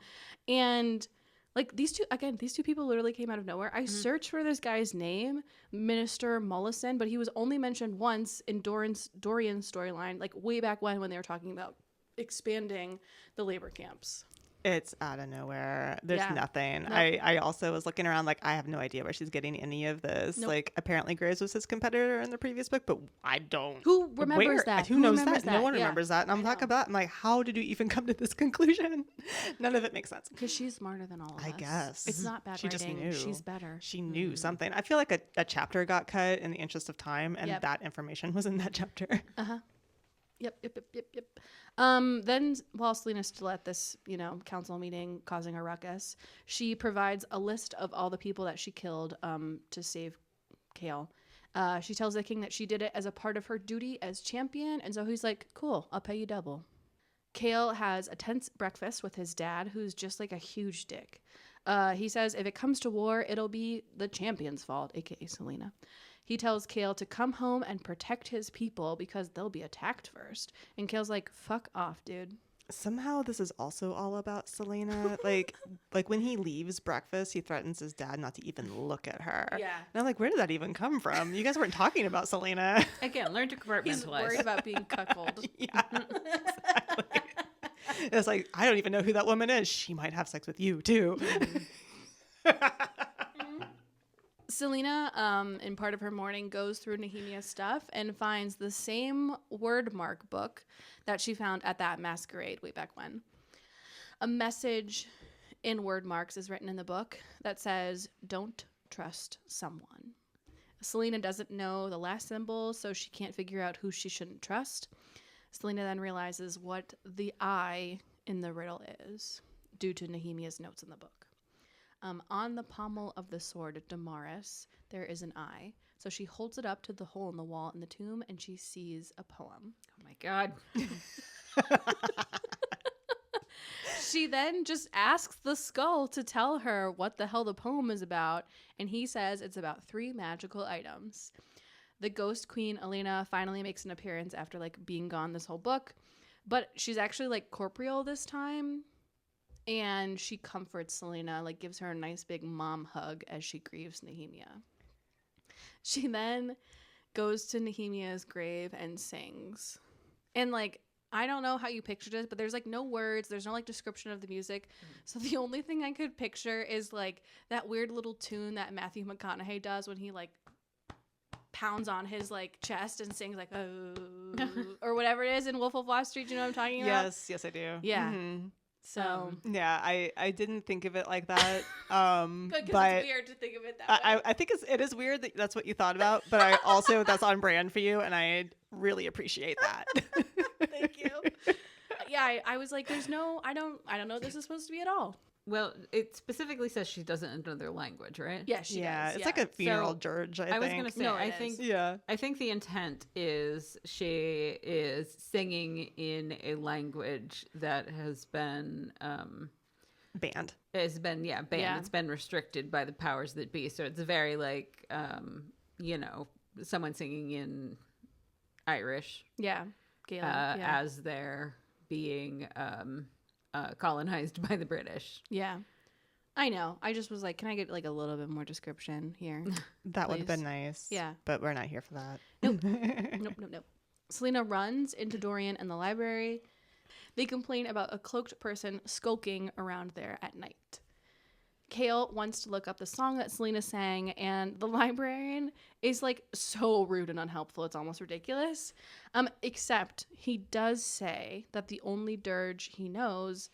And like these two people literally came out of nowhere. I searched for this guy's name, Minister Mollison, but he was only mentioned once in Dorian's storyline, like way back when they were talking about expanding the labor camps.
It's out of nowhere. There's
Yeah.
nothing.
Nope.
I also was looking around like I have no idea where she's getting any of this.
Nope.
Like apparently Graves was his competitor in the previous book, but I don't.
Who remembers that?
Who knows
remembers
that? No one
Yeah.
remembers that. And I'm talking about, I'm like, how did you even come to this conclusion? None of it makes sense.
Because she's smarter than all of us.
I guess.
It's not bad
She just
writing.
knew.
She's better.
She knew something. I feel like a chapter got cut in the interest of time, and
Yep.
that information was in that chapter.
Yep. Then while Selena's still at this, council meeting causing a ruckus, she provides a list of all the people that she killed to save Kale. She tells the king that she did it as a part of her duty as champion, and so he's like, cool, I'll pay you double. Kale has a tense breakfast with his dad, who's just like a huge dick. He says if it comes to war, it'll be the champion's fault, aka Selena. He tells Kale to come home and protect his people because they'll be attacked first. And Kale's like, fuck off, dude.
Somehow this is also all about Selena. like when he leaves breakfast, he threatens his dad not to even look at her.
Yeah.
And I'm like, where did that even come from? You guys weren't talking about Selena.
Again, learn to compartmentalize.
He's worried about being cuckolded.
Yeah, exactly. It's like, I don't even know who that woman is. She might have sex with you too.
Selena, in part of her morning, goes through Nehemia's stuff and finds the same word mark book that she found at that masquerade way back when. A message in word marks is written in the book that says, don't trust someone. Selena doesn't know the last symbol, so she can't figure out who she shouldn't trust. Selena then realizes what the I in the riddle is, due to Nehemia's notes in the book. On the pommel of the sword of Damaris, there is an eye. So she holds it up to the hole in the wall in the tomb, and she sees a poem.
Oh my God.
She then just asks the skull to tell her what the hell the poem is about, and he says it's about 3 magical items. The ghost queen, Elena, finally makes an appearance after, being gone this whole book, but she's actually, corporeal this time. And she comforts Selena, gives her a nice big mom hug as she grieves Nehemia. She then goes to Nehemia's grave and sings. And, I don't know how you pictured it, but there's, no words. There's no, description of the music. So the only thing I could picture is, that weird little tune that Matthew McConaughey does when he, pounds on his, chest and sings, oh, or whatever it is in Wolf of Wall Street. You know what I'm talking about?
Yes, I do.
Yeah.
Mm-hmm.
So
yeah, I didn't think of it like that.
good, 'cause
but
it's weird to think of it that way.
I think it is weird that that's what you thought about, but I also that's on brand for you, and I really appreciate that.
Thank you. Yeah, I was like, there's no, I don't know what this is supposed to be at all.
Well, it specifically says she doesn't know their language, right?
Yeah, she does.
It's like a funeral dirge. I
was
think.
gonna say,
No,
I
it
think
is.
Yeah.
I think the intent is she is singing in a language that has been
Banned.
banned.
Yeah.
It's been restricted by the powers that be. So it's very someone singing in Irish
Yeah. Gaelic. Yeah.
as they're being colonized by the British.
Yeah. I know. I just was like, can I get a little bit more description here?
That would have
Please.
been nice.
Yeah.
But we're not here for that.
Nope. Selena runs into Dorian in the library. They complain about a cloaked person skulking around there at night. Kale wants to look up the song that Selena sang, and the librarian is so rude and unhelpful. It's almost ridiculous. Except he does say that the only dirge he knows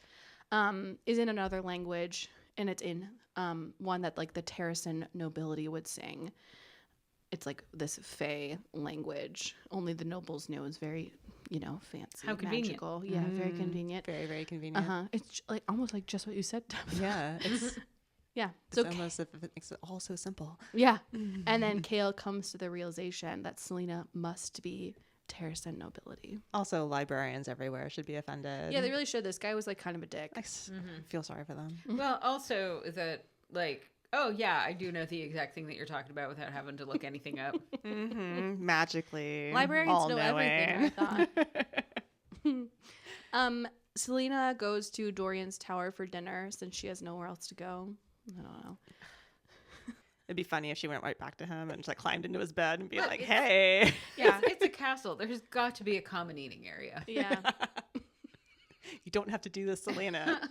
is in another language, and it's in one that the Terrasen nobility would sing. It's this Fey language. Only the nobles knew. It's very, fancy.
How convenient.
Magical. Yeah, very convenient.
Very, very convenient.
It's almost just what you said, Tabitha.
Yeah. It's
Yeah.
it's almost if it makes it all so simple.
Yeah. And then Kale comes to the realization that Selena must be Terrasen nobility.
Also, librarians everywhere should be offended.
Yeah, they really should. This guy was kind of a dick.
I feel sorry for them.
Well, also that oh yeah, I do know the exact thing that you're talking about without having to look anything up.
Magically.
Librarians know
all-knowing.
everything, I thought. Selena goes to Dorian's tower for dinner since she has nowhere else to go. I don't know.
It'd be funny if she went right back to him and just climbed into his bed and be
Look,
like,
it's-
hey.
Yeah.
It's a castle. There's got to be a common eating area.
Yeah.
You don't have to do this, Selena.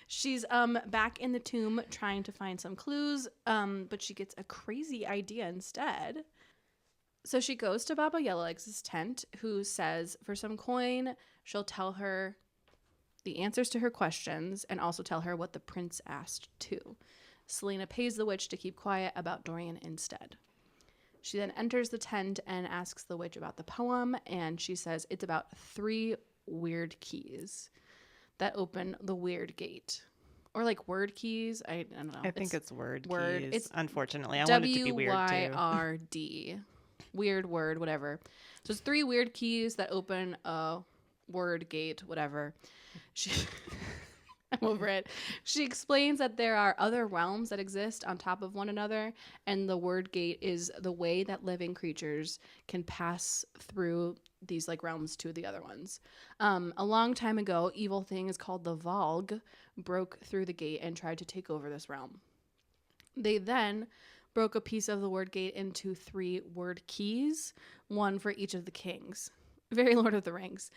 She's back in the tomb trying to find some clues, but she gets a crazy idea instead. So she goes to Baba Yellowlegs' tent, who says for some coin, she'll tell her the answers to her questions and also tell her what the prince asked too. Selena pays the witch to keep quiet about Dorian instead. She then enters the tent and asks the witch about the poem, and she says it's about 3 weird keys that open the weird gate. Or like word keys. I don't know.
I think it's word keys.
It's
unfortunately. I want it to be weird too.
WYRD. Weird word, whatever. So it's 3 weird keys that open a word gate, whatever. I'm over it. She explains that there are other realms that exist on top of one another, and the word gate is the way that living creatures can pass through these like realms to the other ones. A long time ago, evil things called the Valg broke through the gate and tried to take over this realm. They then broke a piece of the word gate into 3 word keys, 1 for each of the kings. Very Lord of the Rings.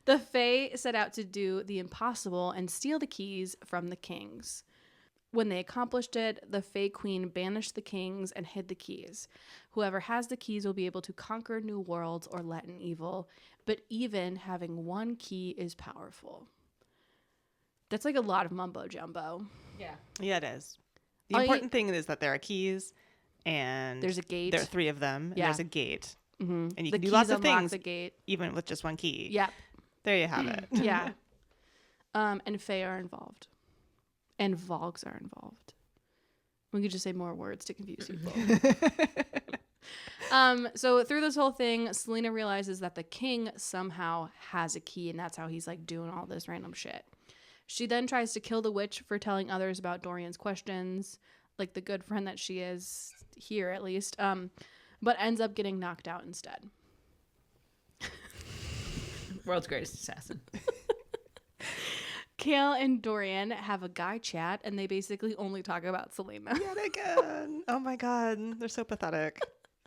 The Fae set out to do the impossible and steal the keys from the kings. When they accomplished it, the Fae Queen banished the kings and hid the keys. Whoever has the keys will be able to conquer new worlds or let in evil, but even having 1 key is powerful. That's like a lot of mumbo jumbo.
Yeah.
Yeah, it is. The important thing is that there are keys, and
there's a gate.
There are 3 of them, and there's a gate.
Mm-hmm.
And you
the
can do lots of
unlock
things,
the gate.
even with just 1 key.
Yeah.
There you have it.
Yeah. And Fae are involved. And Vogs are involved. We could just say more words to confuse people. So through this whole thing, Selena realizes that the king somehow has a key, and that's how he's like doing all this random shit. She then tries to kill the witch for telling others about Dorian's questions, like the good friend that she is here at least, but ends up getting knocked out instead.
World's greatest assassin.
Kale and Dorian have a guy chat, and they basically only talk about Selena.
Yet again. Oh my god, they're so pathetic.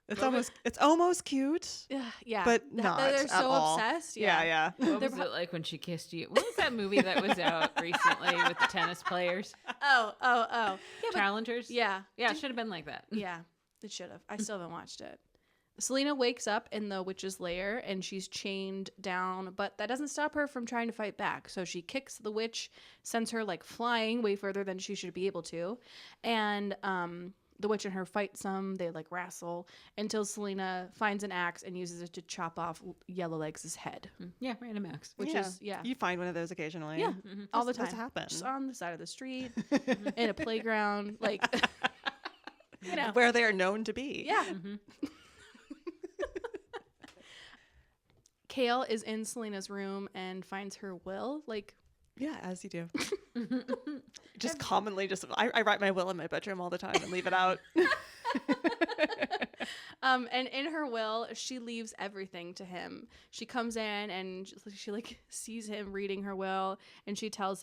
It's almost cute.
Yeah,
but not
they're
at
so
all.
obsessed.
Yeah.
What was it like when she kissed you? What was that movie that was out recently with the tennis players?
Oh. Yeah,
Challengers?
Yeah.
Yeah, it should have been like that.
Yeah, it should have. I still haven't watched it. Selena wakes up in the witch's lair, and she's chained down, but that doesn't stop her from trying to fight back. So she kicks the witch, sends her like flying way further than she should be able to, and the witch and her fight some. They like wrestle until Selena finds an axe and uses it to chop off Yellowlegs' head.
Yeah, random axe.
Which is
You find one of those occasionally.
Yeah, all the time.
This happens.
Just on the side of the street, in a playground, like, you know.
Where they are known to be.
Yeah. Kale is in Selena's room and finds her will. Like,
yeah, as you do. Just commonly, I write my will in my bedroom all the time and leave it out.
And in her will, she leaves everything to him. She comes in and she like sees him reading her will, and she tells